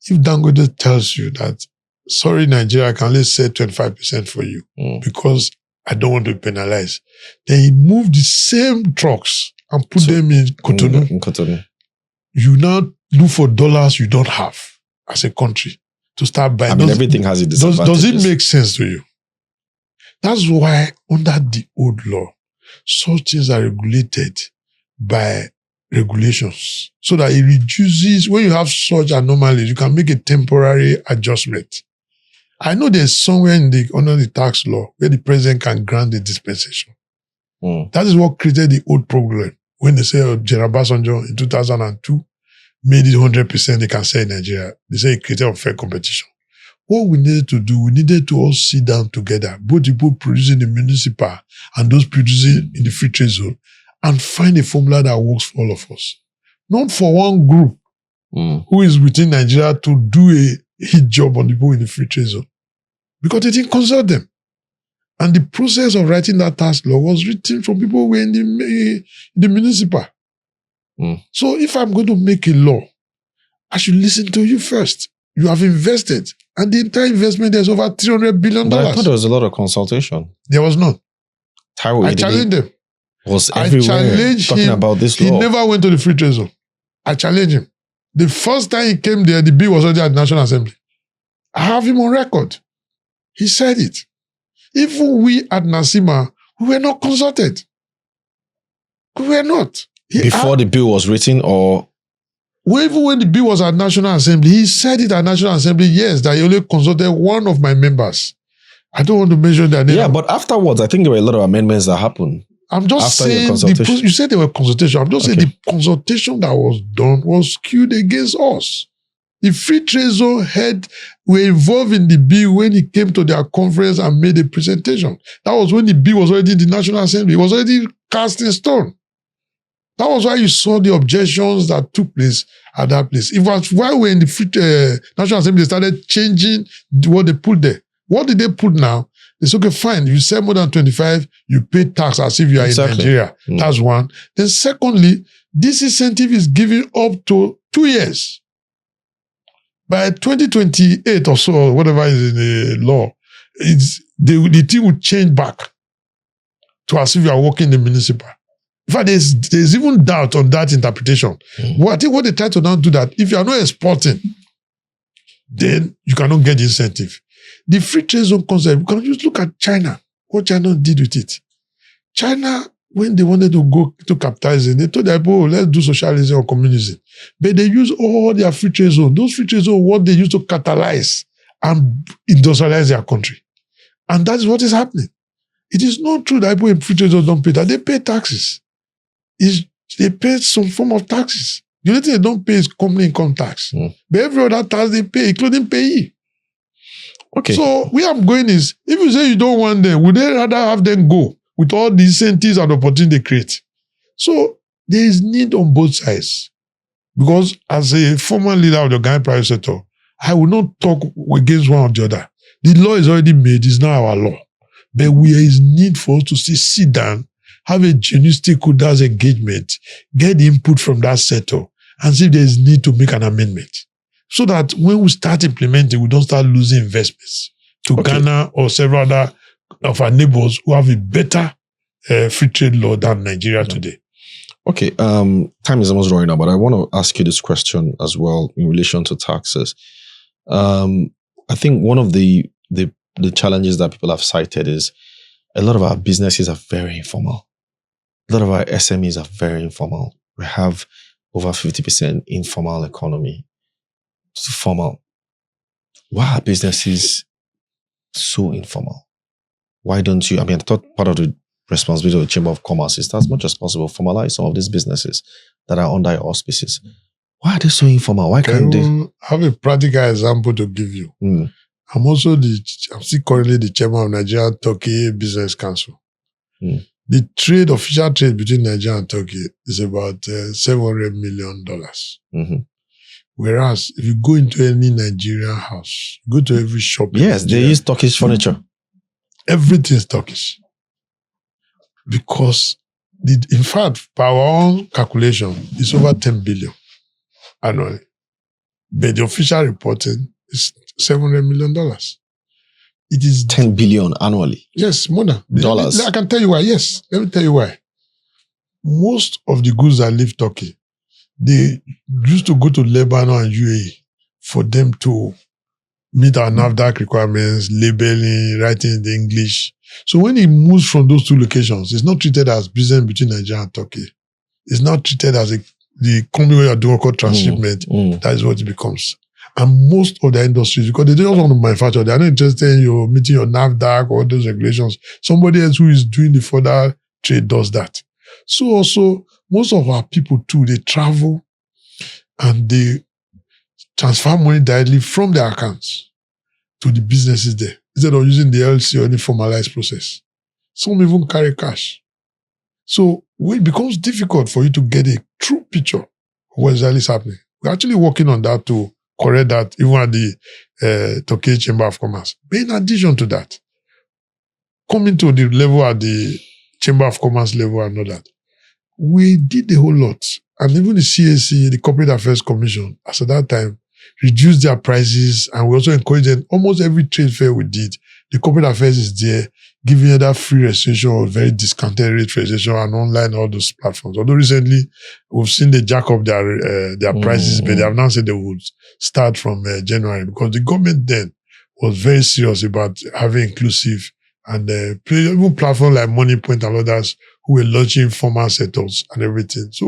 If Dangote tells you that, sorry, Nigeria, I can only sell 25% for you because I don't want to be penalized, then he moved the same trucks and put them in Cotonou. In Cotonou. You now look for dollars you don't have as a country to start buying. Everything has its disadvantages. Does it make sense to you? That's why under the old law, such things are regulated by regulations so that it reduces. When you have such anomalies, you can make a temporary adjustment. I know there's somewhere under the tax law where the president can grant a dispensation. That is what created the old problem when they say General Obasanjo in 2002 made it 100% they can sell in Nigeria. They say it created unfair competition. What we needed to do, we needed to all sit down together, both the people producing the municipal and those producing in the free trade zone, and find a formula that works for all of us. Not for one group who is within Nigeria to do a hit job on the people in the free trade zone. Because they didn't consult them. And the process of writing that tax law was written from people who were in the municipal. So if I'm going to make a law, I should listen to you first. You have invested. And the entire investment, there's over $300 billion. But I thought there was a lot of consultation. There was none. I challenged them. Was everywhere talking about this law. He never went to the free trade zone. I challenged him. The first time he came there, the bill was already at the National Assembly. I have him on record. He said it. Even we at NACCIMA, we were not consulted. We were not. Before the bill was written, or? Well, even when the bill was at National Assembly, he said it at National Assembly, yes, that he only consulted one of my members. I don't want to mention their name. Yeah, but afterwards, I think there were a lot of amendments that happened. I'm just saying, you said there were consultations. I'm just saying the consultation that was done was skewed against us. The free trade zone head were involved in the bill when he came to their conference and made a presentation. That was when the bill was already in the National Assembly. It was already cast in stone. That was why you saw the objections that took place at that place. It was why we're in the National Assembly, they started changing what they put there. What did they put now? It's okay, fine. If you sell more than 25, you pay tax as if you are in Nigeria. That's one. Then secondly, this incentive is given up to 2 years. By 2028 or so, whatever is in the law, the thing will change back to as if you are working in the municipal. In fact, there's even doubt on that interpretation. Well, I think what they try to now do that, if you are not exporting, then you cannot get the incentive. The free trade zone concept, you can just look at China, what China did with it. China, when they wanted to go to capitalism, they told their people, oh, let's do socialism or communism. But they use all their free trade zones. Those free trade zones, what they used to catalyze and industrialize their country. And that is what is happening. It is not true that people in free trade zones don't pay that. They pay taxes. They pay some form of taxes. The only thing they don't pay is company income tax. But every other tax they pay, including payee. Okay. So where I'm going is, if you say you don't want them, would they rather have them go with all the incentives and opportunities they create? So there is need on both sides. Because as a former leader of the Ghanaian private sector, I will not talk against one or the other. The law is already made, it's not our law. But there is need for us to sit down, have a genuine stakeholders engagement, get input from that sector, and see if there is need to make an amendment. So that when we start implementing, we don't start losing investments to Ghana or several other of our neighbors who have a better free trade law than Nigeria today. Okay. Time is almost running out, but I want to ask you this question as well in relation to taxes. I think one of the challenges that people have cited is a lot of our businesses are very informal. A lot of our SMEs are very informal. We have over 50% informal economy to formal. Why are businesses so informal? Why don't you, I thought part of the responsibility of the Chamber of Commerce is that as much as possible formalize some of these businesses that are under your auspices. Why are they so informal? Why can't they? I have a practical example to give you. I'm still currently the chairman of Nigeria-Turkey Business Council. The official trade between Nigeria and Turkey is about $700 million. Whereas if you go into any Nigerian house, go to every shop. Yes, they use Turkish furniture. Everything is Turkish. Because, in fact, by our own calculation, it's over 10 billion annually. But the official reporting is $700 million. It is 10 billion annually. Yes, more than dollars. I can tell you why. Yes, let me tell you why. Most of the goods that leave Turkey, they used to go to Lebanon and UAE for them to meet our NAFDAC requirements, labeling, writing in the English. So when it moves from those two locations, it's not treated as business between Nigeria and Turkey. It's not treated as the company where you're doing transshipment. That is what it becomes. And most of the industries, because they don't want to manufacture, they're not interested in your meeting your NAFDAC or those regulations. Somebody else who is doing the further trade does that. So also, most of our people too, they travel and they transfer money directly from their accounts to the businesses there, instead of using the LC or any formalized process. Some even carry cash. So it becomes difficult for you to get a true picture of what exactly is happening. We're actually working on that to correct that, even at the Turkey Chamber of Commerce. But in addition to that, coming to the level at the Chamber of Commerce level and all that, we did a whole lot. And even the CAC, the Corporate Affairs Commission, as at that time, reduced their prices, and we also encouraged them. Almost every trade fair we did, the Corporate Affairs is there, giving either free registration or very discounted rate registration and online, all those platforms. Although recently, we've seen they jack up their prices, but they have now said they would start from January, because the government then was very serious about having inclusive and even platforms like Money Point and others who were launching formal setups and everything. So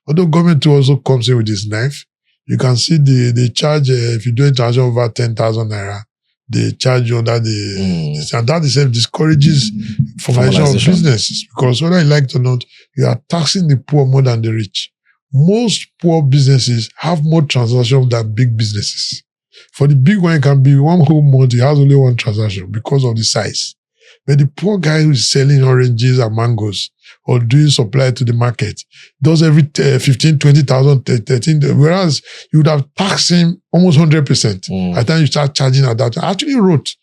although government too also comes in with this knife, you can see they charge, if you do a transaction over 10,000 naira, they charge you under and that itself discourages formalization of businesses, because whether you like it or not, you are taxing the poor more than the rich. Most poor businesses have more transactions than big businesses. For the big one, it can be one whole month, he has only one transaction because of the size. But the poor guy who is selling oranges and mangoes or doing supply to the market does every 15, 20,000, 13, whereas you would have taxed him almost 100%. At the time you start charging at that. I actually wrote,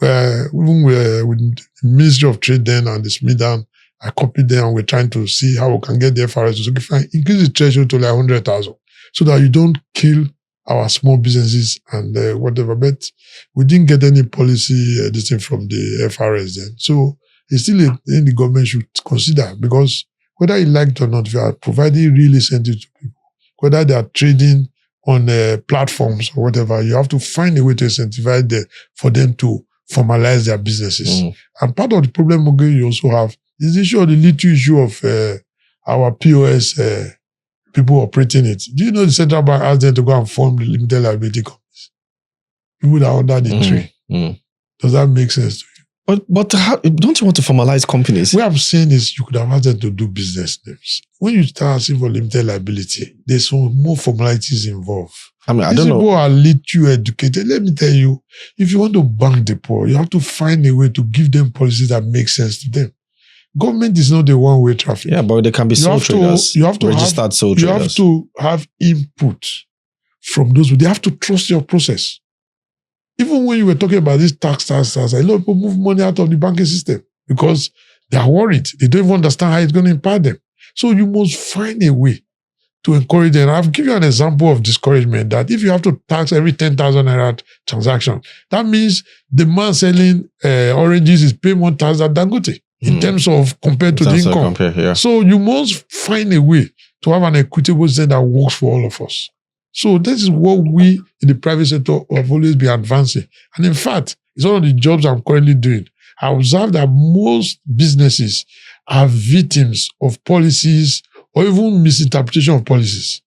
even with the Ministry of Trade then and the SMIDAN, I copied them and we're trying to see how we can get the FRS to increase the threshold to like 100,000 so that you don't kill our small businesses and whatever. But we didn't get any policy this thing from the FRS then. So it's still a thing the government should consider, because whether you like it or not, if you are providing real incentive to people, whether they are trading on platforms or whatever, you have to find a way to incentivize them for them to formalize their businesses. And part of the problem again you also have is the issue of the little issue of our POS people operating it. Do you know the central bank asked them to go and form the limited liability companies? People that are under the tree. Does that make sense to you? But how, don't you want to formalize companies? What I'm saying is you could have asked them to do business names. When you start asking for limited liability, there's some more formalities involved. I mean, I These don't know. people are little educated. Let me tell you, if you want to bank the poor, you have to find a way to give them policies that make sense to them. Government is not a one-way traffic. Yeah, but they can be sole traders. You have to registered sole traders. You have to have input from those. They have to trust your process. Even when you were talking about this tax, a lot of people move money out of the banking system because they are worried. They don't even understand how it's going to impact them. So you must find a way to encourage them. I'll give you an example of discouragement that if you have to tax every 10,000 naira transaction, that means the man selling oranges is paying more tax than Dangote in terms of compared to the income. So you must find a way to have an equitable system that works for all of us. So this is what we in the private sector have always been advancing. And in fact, it's one of the jobs I'm currently doing. I observe that most businesses are victims of policies or even misinterpretation of policies.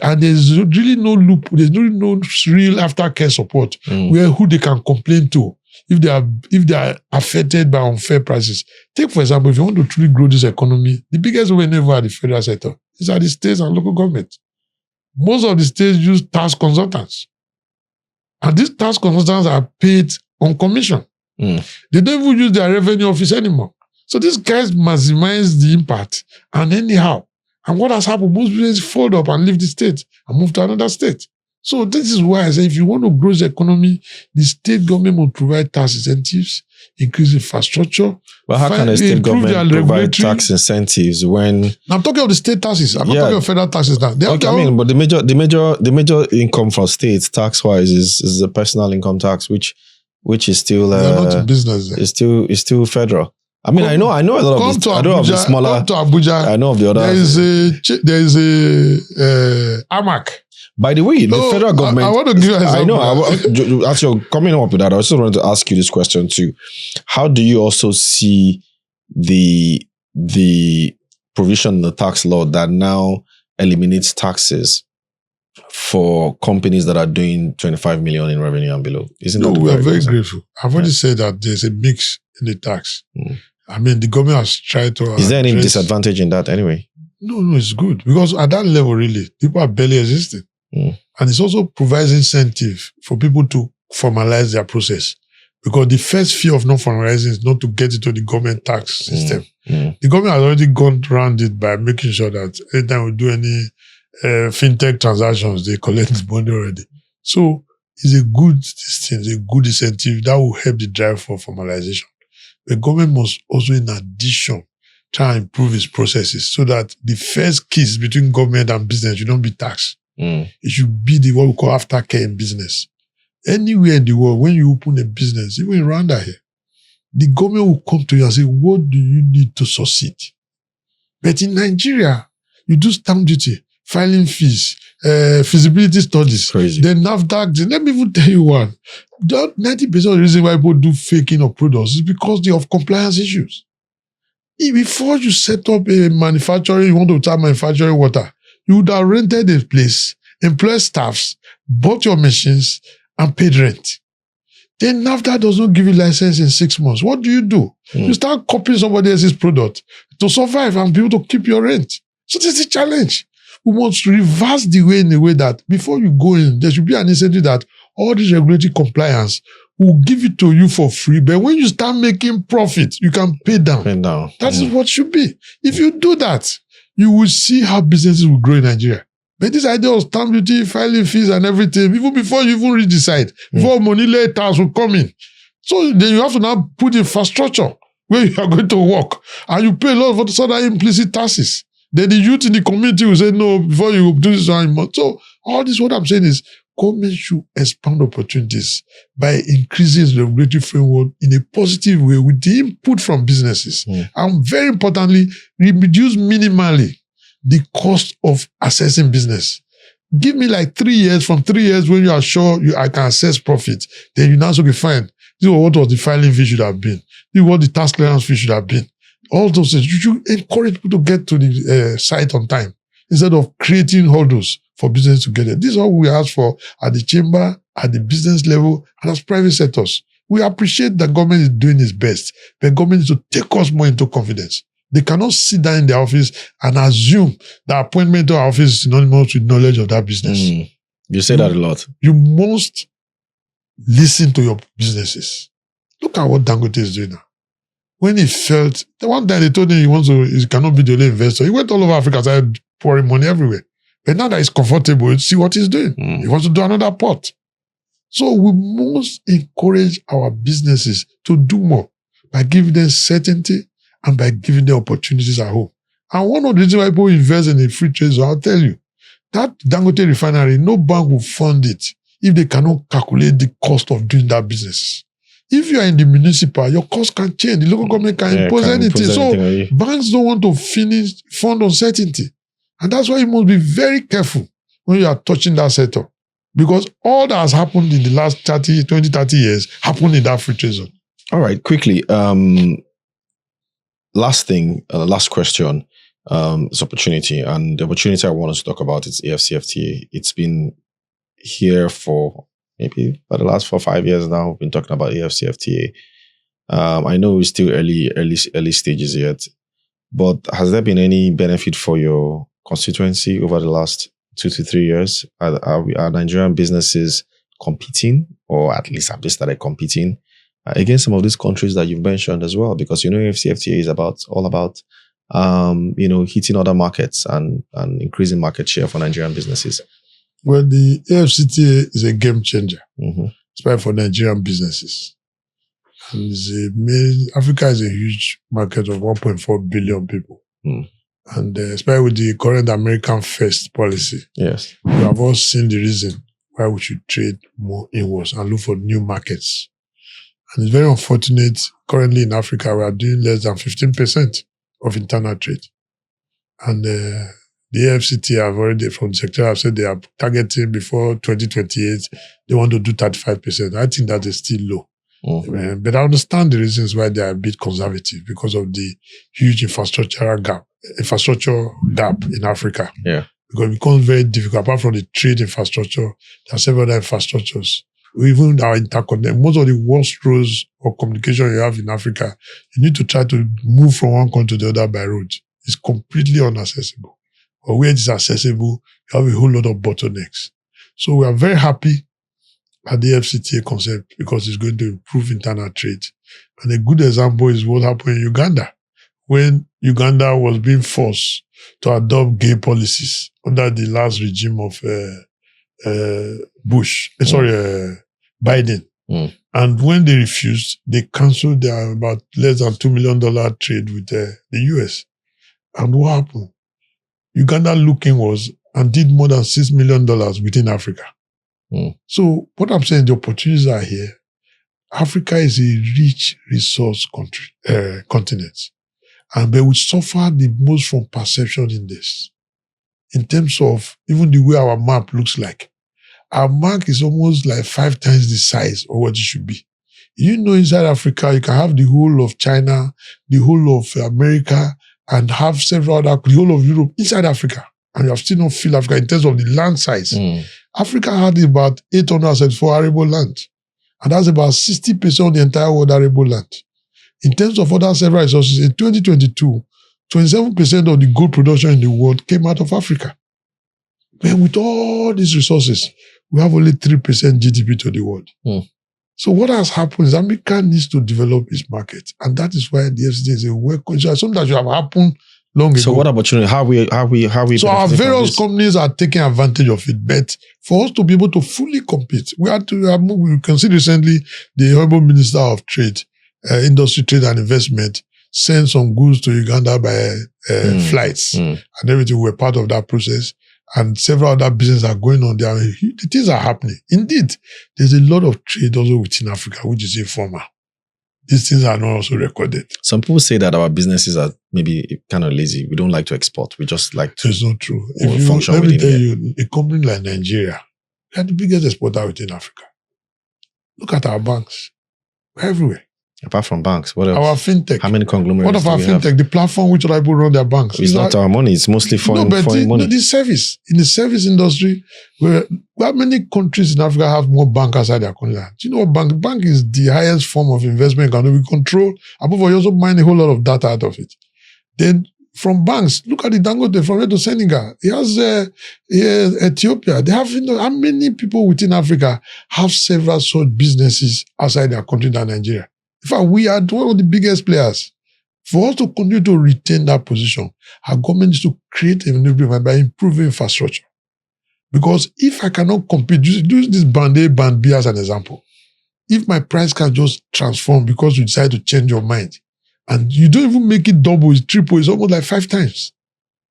And there's really no loop, there's really no real aftercare support where who they can complain to if they are affected by unfair prices. Take, for example, if you want to truly grow this economy, the biggest whenever at the federal sector is at the states and local government. Most of the states use tax consultants. And these tax consultants are paid on commission. They don't even use their revenue office anymore. So these guys maximize the impact. And anyhow, and what has happened, most businesses fold up and leave the state and move to another state. So this is why I say if you want to grow the economy, the state government will provide tax incentives, increase infrastructure. But how can a state government provide tax incentives when... I'm talking of the state taxes. I'm not talking of federal taxes now. Okay, I mean, but the major income from states tax-wise is the personal income tax, which is still not business. It's still federal. I mean, I know a lot of the smaller. Come to Abuja. I know of the other. There is a AMAC. By the way, the federal government. I want to give you an example. I know. As you're coming up with that, I also wanted to ask you this question too. How do you also see the provision in the tax law that now eliminates taxes for companies that are doing 25 million in revenue and below? We are very grateful. I've already said that there's a mix in the tax. I mean, the government has tried to... Is there any disadvantage in that anyway? No, it's good. Because at that level, really, people are barely existing. And it also provides incentive for people to formalize their process. Because the first fear of not formalizing is not to get into the government tax system. The government has already gone around it by making sure that anytime we do any fintech transactions, they collect the money already. So it's a good incentive that will help the drive for formalization. The government must also, in addition, try and improve its processes so that the first kiss between government and business should not be tax. It should be what we call aftercare in business. Anywhere in the world, when you open a business, even in Rwanda here, the government will come to you and say, what do you need to succeed? But in Nigeria, you do stamp duty, filing fees, feasibility studies. Crazy. Then NAFDAC, let me even tell you one. 90% of the reason why people do faking of products is because they have compliance issues. Before you set up a manufacturing, you want to start manufacturing water, you would have rented a place, employed staffs, bought your machines, and paid rent. Then NAFDAC does not give you license in 6 months. What do? You start copying somebody else's product to survive and be able to keep your rent. So this is a challenge. We must reverse the way in a way that before you go in, there should be an incentive that all this regulatory compliance will give it to you for free. But when you start making profit, you can pay down. That is what should be. If you do that, you will see how businesses will grow in Nigeria. But this idea of stamp duty, filing fees and everything, even before you even reach the site, before money later tax will come in. So then you have to now put infrastructure where you are going to work. And you pay a lot of other implicit taxes. Then the youth in the community will say, no, before you do this, so All this, what I'm saying is, government should expand opportunities by increasing the regulatory framework in a positive way with the input from businesses. And very importantly, reduce minimally the cost of assessing business. Give me like 3 years, from 3 years when you are sure I can assess profit, then you now say, okay, fine. This is what was the filing fee should have been. This is what the tax clearance fee should have been. All those things. You should encourage people to get to the site on time instead of creating hurdles for business to get there. This is what we ask for at the chamber, at the business level, and as private sectors. We appreciate that government is doing its best, but government needs to take us more into confidence. They cannot sit down in their office and assume that appointment to our office is synonymous with knowledge of that business. You say that a lot. You must listen to your businesses. Look at what Dangote is doing now. When he felt, the one time they told him he cannot be the only investor, he went all over Africa, started pouring money everywhere. But now that he's comfortable, see what he's doing. He wants to do another port. So we must encourage our businesses to do more by giving them certainty and by giving them opportunities at home. And one of the reasons why people invest in a free trade zone, I'll tell you, that Dangote refinery, no bank will fund it if they cannot calculate the cost of doing that business. If you are in the municipal, your cost can change. The local government can impose anything. So banks don't want to fund uncertainty. And that's why you must be very careful when you are touching that sector. Because all that has happened in the last 20, 30 years happened in that free trade zone. All right, quickly. Last thing, last question, is opportunity. And the opportunity I want us to talk about is AfCFTA. It's been here for maybe for the last 4 or 5 years now. We've been talking about AfCFTA. I know it's still early stages yet, but has there been any benefit for your constituency over the last 2 to 3 years? Are Nigerian businesses competing, or at least have they started competing against some of these countries that you've mentioned as well? Because AfCFTA is all about hitting other markets and increasing market share for Nigerian businesses. Well, the AfCFTA is a game changer, especially for Nigerian businesses. And Africa is a huge market of 1.4 billion people. And especially with the current American First policy, yes, we have all seen the reason why we should trade more inwards and look for new markets. And it's very unfortunate, currently in Africa, we are doing less than 15% of internal trade. And the AfCFTA have already, from the secretary, have said they are targeting before 2028, they want to do 35%. I think that is still low. But I understand the reasons why they are a bit conservative, because of the huge infrastructure gap in Africa. Yeah. Because it becomes very difficult. Apart from the trade infrastructure, there are several other infrastructures. Even our interconnect, most of the worst roads or communication you have in Africa, you need to try to move from one country to the other by road. It's completely inaccessible. But where it is accessible, you have a whole lot of bottlenecks. So we are very happy at the AfCFTA concept because it's going to improve internal trade. And a good example is what happened in Uganda, when Uganda was being forced to adopt gay policies under the last regime of Biden. And when they refused, they canceled their about less than $2 million trade with the US. And what happened? Uganda looked inwards and did more than $6 million within Africa. So what I'm saying, the opportunities are here. Africa is a rich resource continent. And they will suffer the most from perception in this. In terms of even the way our map looks like. Our map is almost like 5 times the size of what it should be. Inside Africa, you can have the whole of China, the whole of America, and have several other, the whole of Europe inside Africa. And you have still not filled Africa in terms of the land size. Africa had about 874 arable land. And that's about 60% of the entire world arable land. In terms of other several resources, in 2022, 27% of the gold production in the world came out of Africa. But with all these resources, we have only 3% GDP to the world. So what has happened is America needs to develop its market. And that is why the AfCFTA is a welcome. So something that should have happened long ago. So what opportunity? How we? So our various companies are taking advantage of it. But for us to be able to fully compete, we can see recently the Honorable Minister of Trade, Industry, Trade and Investment sent some goods to Uganda by flights. And everything. We were part of that process. and several other businesses are going on there. The things are happening. Indeed, there's a lot of trade also within Africa, which is informal. These things are not also recorded. Some people say that our businesses are maybe kind of lazy. We don't like to export. We just like to. It's not true. Function Let me tell within you, a company like Nigeria, we are the biggest exporter within Africa. Look at our banks. We're everywhere. Apart from banks, what else? Our fintech. How many conglomerates? What of our fintech? Have? The platform which other people run their banks. It's not our money. It's mostly foreign money. No, the service. In the service industry, where many countries in Africa have more bank outside their country. Do you know what bank? Bank is the highest form of investment. We control. Above all, you also mine a whole lot of data out of it. Then from banks, look at the Dangote from here to Senegal. He has Ethiopia. They have, how many people within Africa have several such businesses outside their country than Nigeria? In fact, we are one of the biggest players. For us to continue to retain that position, our government needs to create a new environment by improving infrastructure. Because if I cannot compete, use this band A, band B as an example. If my price can just transform because you decide to change your mind, and you don't even make it double, it's triple, it's almost like 5 times.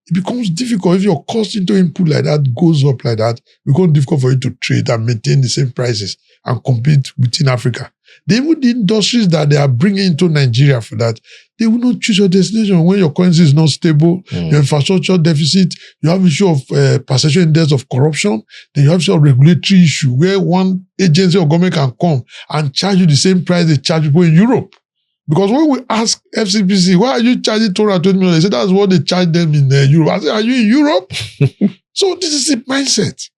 It becomes difficult if your cost into input like that goes up like that. It becomes difficult for you to trade and maintain the same prices and compete within Africa. Even the industries that they are bringing into Nigeria for that, they will not choose your destination when your currency is not stable, your infrastructure deficit, you have issue of perception index of corruption, then you have issue of regulatory issue where one agency or government can come and charge you the same price they charge people in Europe. Because when we ask FCPC, why are you charging 220 million? They say that's what they charge them in Europe. I say, are you in Europe? So this is the mindset.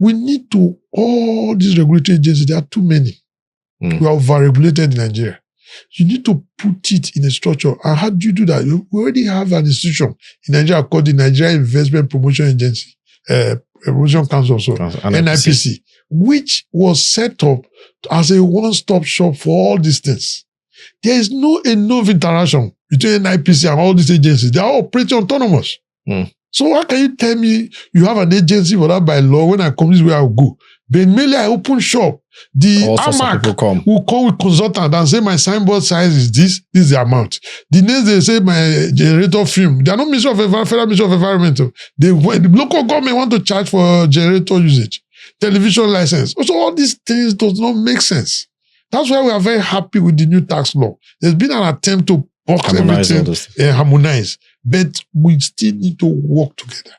We need to, all these regulatory agencies, there are too many. We are overregulated in Nigeria. You need to put it in a structure. And how do you do that? We already have an institution in Nigeria called the Nigerian Investment Promotion Agency, Promotion Council also, NIPC, which was set up as a one-stop shop for all these things. There is no enough interaction between NIPC and all these agencies. They are operating autonomous. So how can you tell me you have an agency for that by law when I come this way I will go? But mainly I open shop. The AMAC will come with consultant and say my signboard size is this is the amount. The next they say my generator film. They are not Ministry of Federal Ministry of Environment. The local government want to charge for generator usage, television license. So all these things does not make sense. That's why we are very happy with the new tax law. There's been an attempt to box everything, harmonize, but we still need to work together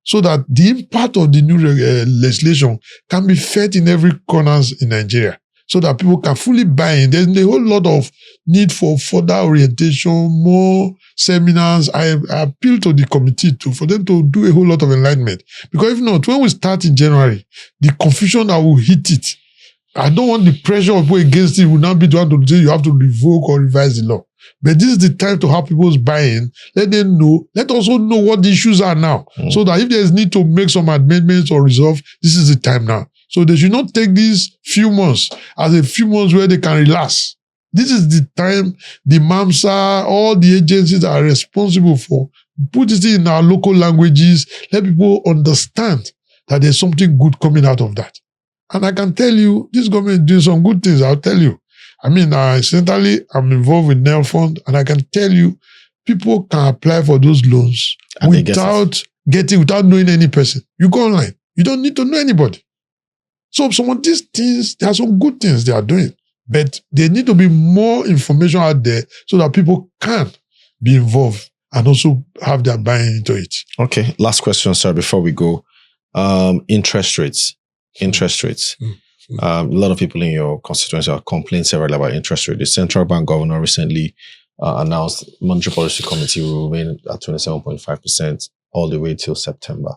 so that the impact of the new legislation can be felt in every corner in Nigeria so that people can fully buy in. There's a whole lot of need for further orientation, more seminars. I appeal to the committee for them to do a whole lot of enlightenment. Because if not, when we start in January, the confusion that will hit it, I don't want the pressure of people against it will not be the one to say you have to revoke or revise the law. But this is the time to have people's buy-in. Let them know. Let also know what the issues are now. So that if there's need to make some amendments or resolve, this is the time now. So they should not take these few months as a few months where they can relax. This is the time the MAMSA, all the agencies that are responsible for, put it in our local languages, let people understand that there's something good coming out of that. And I can tell you, this government is doing some good things, I'll tell you. I mean, incidentally, I'm involved with NEL Fund, and I can tell you, people can apply for those loans without knowing any person. You go online. You don't need to know anybody. So some of these things, there are some good things they are doing, but there need to be more information out there so that people can be involved and also have their buy-in into it. Okay, last question, sir, before we go. Interest rates. A lot of people in your constituency are complaining several about interest rate. The central bank governor recently announced monetary policy committee will remain at 27.5% all the way till September.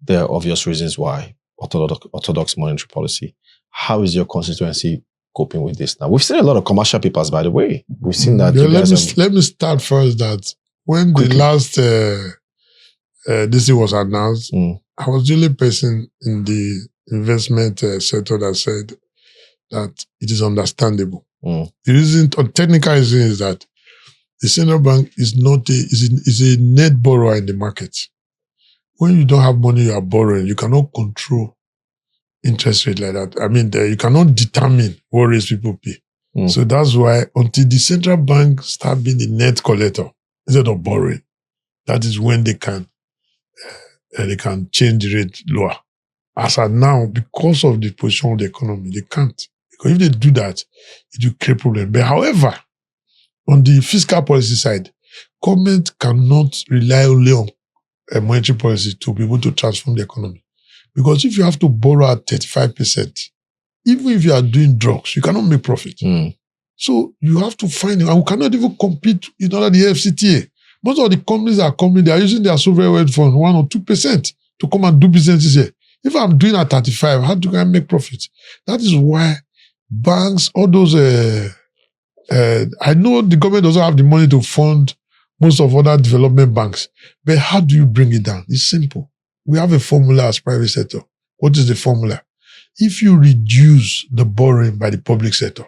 There are obvious reasons why. Orthodox monetary policy. How is your constituency coping with this now? We've seen a lot of commercial papers, by the way. We've seen that. Let me start first that when the last this thing was announced, I was the only person in the investment sector that said that it is understandable. The reason, or technical reason, is that the central bank is a net borrower in the market. When you don't have money you are borrowing, you cannot control interest rate like that. I mean, you cannot determine what rates people pay. So that's why until the central bank start being the net collector instead of borrowing, that is when they can they can change the rate lower. As of now, because of the position of the economy, they can't. Because if they do that, it will create problem. But however, on the fiscal policy side, government cannot rely only on monetary policy to be able to transform the economy. Because if you have to borrow at 35%, even if you are doing drugs, you cannot make profit. So you have to find it. And we cannot even compete in under the AfCFTA. Most of the companies that are coming, they are using their sovereign wealth fund 1 or 2% to come and do businesses here. If I'm doing at 35, how do I make profit? That is why banks, all those, I know the government doesn't have the money to fund most of other development banks, but how do you bring it down? It's simple. We have a formula as private sector. What is the formula? If you reduce the borrowing by the public sector,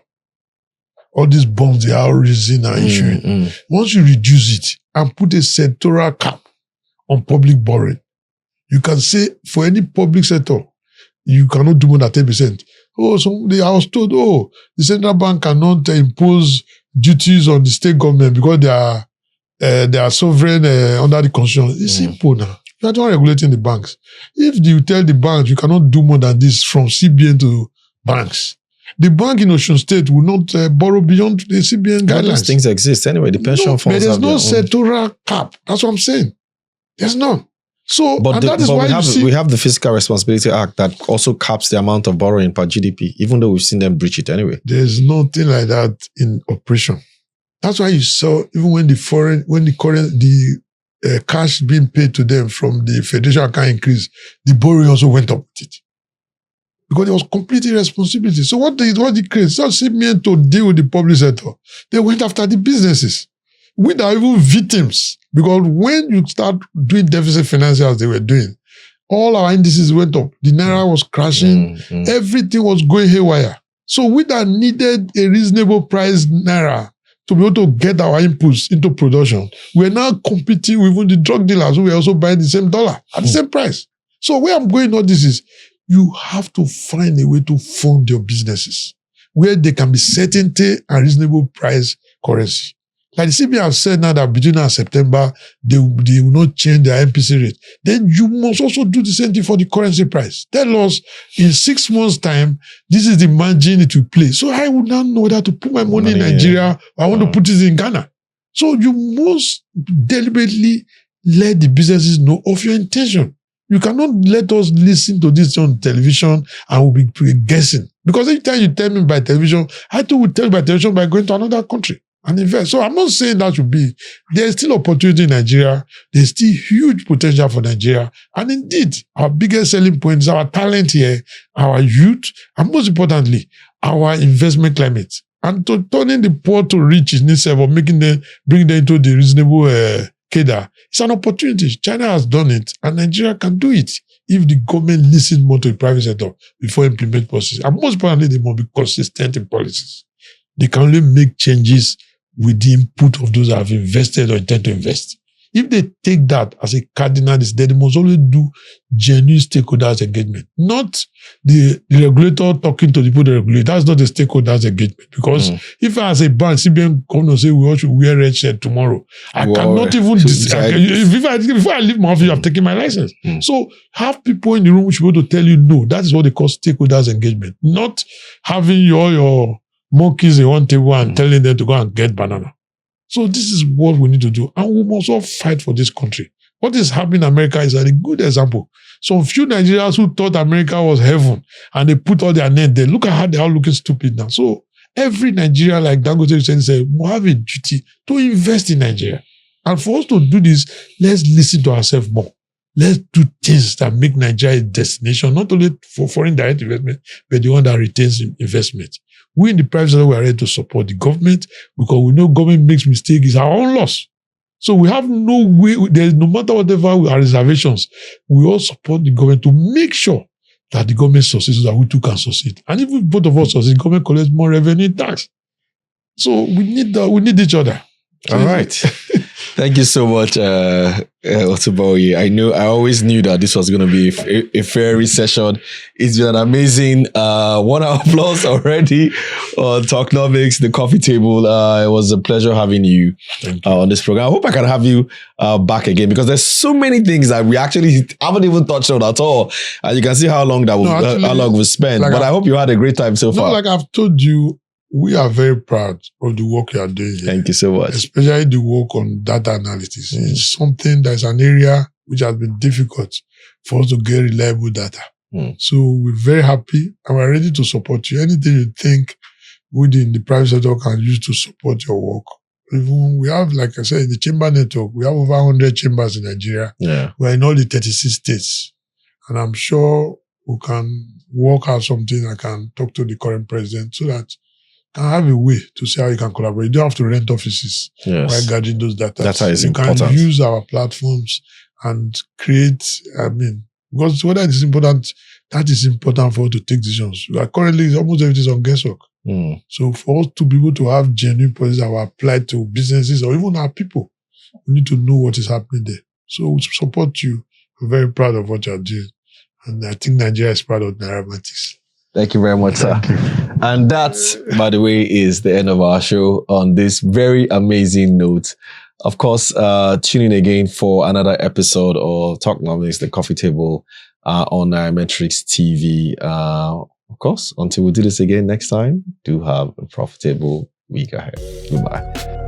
all these bonds they are raising and issuing, once you reduce it and put a sectoral cap on public borrowing, you can say for any public sector, you cannot do more than 10%. I was told, the central bank cannot impose duties on the state government because they are sovereign under the constitution. It's simple now. You are not regulating the banks. If you tell the banks you cannot do more than this from CBN to banks, the bank in Osun State will not borrow beyond the CBN guidelines. Those things exist anyway. The pension funds. But there's no sectoral cap. That's what I'm saying. There's none. So, we have the Fiscal Responsibility Act that also caps the amount of borrowing per GDP, even though we've seen them breach it anyway. There's nothing like that in operation. That's why you saw even when the cash being paid to them from the federation account increased, the borrowing also went up with it. Because it was complete irresponsibility. So what they created, it's not simply to deal with the public sector. They went after the businesses. We are even victims. Because when you start doing deficit financing as they were doing, all our indices went up. The Naira was crashing. Everything was going haywire. So we that needed a reasonable price Naira to be able to get our inputs into production, we're now competing with even the drug dealers who were also buying the same dollar at the same price. So where I'm going all this is, you have to find a way to fund your businesses where there can be certainty and reasonable price currency. Like the CBN have said now that between now and September, they will not change their MPC rate. Then you must also do the same thing for the currency price. Tell us in 6 months' time, this is the margin it will play. So I would now know whether to put my money in Nigeria or I want to put it in Ghana. So you must deliberately let the businesses know of your intention. You cannot let us listen to this on television and we'll be guessing. Because every time you tell me by television, I too will tell you by television by going to another country and invest. So I'm not saying that should be. There's still opportunity in Nigeria. There's still huge potential for Nigeria. And indeed, our biggest selling point is our talent here, our youth, and most importantly, our investment climate. And to turning the poor to rich in itself or bring them into the reasonable cadre, it's an opportunity. China has done it, and Nigeria can do it if the government listens more to the private sector before implement policies. And most importantly, they must be consistent in policies. They can only make changes with the input of those that have invested or intend to invest. If they take that as a cardinal, they must always do genuine stakeholders engagement, not the regulator talking to the people that regulate. That's not the stakeholders engagement. Because if I, as a bank, CBN governor say we all should wear red shirt tomorrow, I cannot even. Before I leave my office, I've taken my license. So have people in the room which will be able to tell you no. That is what they call stakeholders engagement, not having your monkeys in one table and telling them to go and get banana. So this is what we need to do. And we must all fight for this country. What is happening in America is a good example. Some few Nigerians who thought America was heaven and they put all their net there. Look at how they are looking stupid now. So every Nigerian, like Dangote said, will have a duty to invest in Nigeria. And for us to do this, let's listen to ourselves more. Let's do things that make Nigeria a destination, not only for foreign direct investment, but the one that retains investment. We in the private sector, we are ready to support the government because we know government makes mistakes. It's our own loss. So we have no way, no matter whatever our reservations, we all support the government to make sure that the government succeeds so that we too can succeed. And if both of us succeed, the government collects more revenue in tax. So we need each other. All right. Thank you so much, Otunba Oye. I always knew that this was going to be a fairy session. It's been an amazing 1 hour plus already on Talknomics, the coffee table. It was a pleasure having you on this program. I hope I can have you back again, because there's so many things that we actually haven't even touched on at all. And you can see how long how long we spent. But I hope you had a great time so far. Like I've told you, we are very proud of the work you are doing here. Thank you so much. Especially the work on data analysis. It's something that's an area which has been difficult for us to get reliable data. So we're very happy and we're ready to support you. Anything you think within the private sector can use to support your work. Even we have, like I said, in the chamber network, we have over 100 chambers in Nigeria. We're in all the 36 states. And I'm sure we can work out something. I can talk to the current president so that can have a way to see how you can collaborate. You don't have to rent offices while gathering those data. Data is important. You can use our platforms and create, because whether it is important, that is important for us to take decisions. We are currently, almost everything is on guesswork. So for us to be able to have genuine policies that are applied to businesses or even our people, we need to know what is happening there. So we support you. We're very proud of what you're doing. And I think Nigeria is proud of Nairametrics. Thank you very much, sir. And that, by the way, is the end of our show on this very amazing note. Of course, tune in again for another episode of Talknomics, the coffee table on Nairametrics TV. Of course, until we do this again next time, do have a profitable week ahead. Goodbye.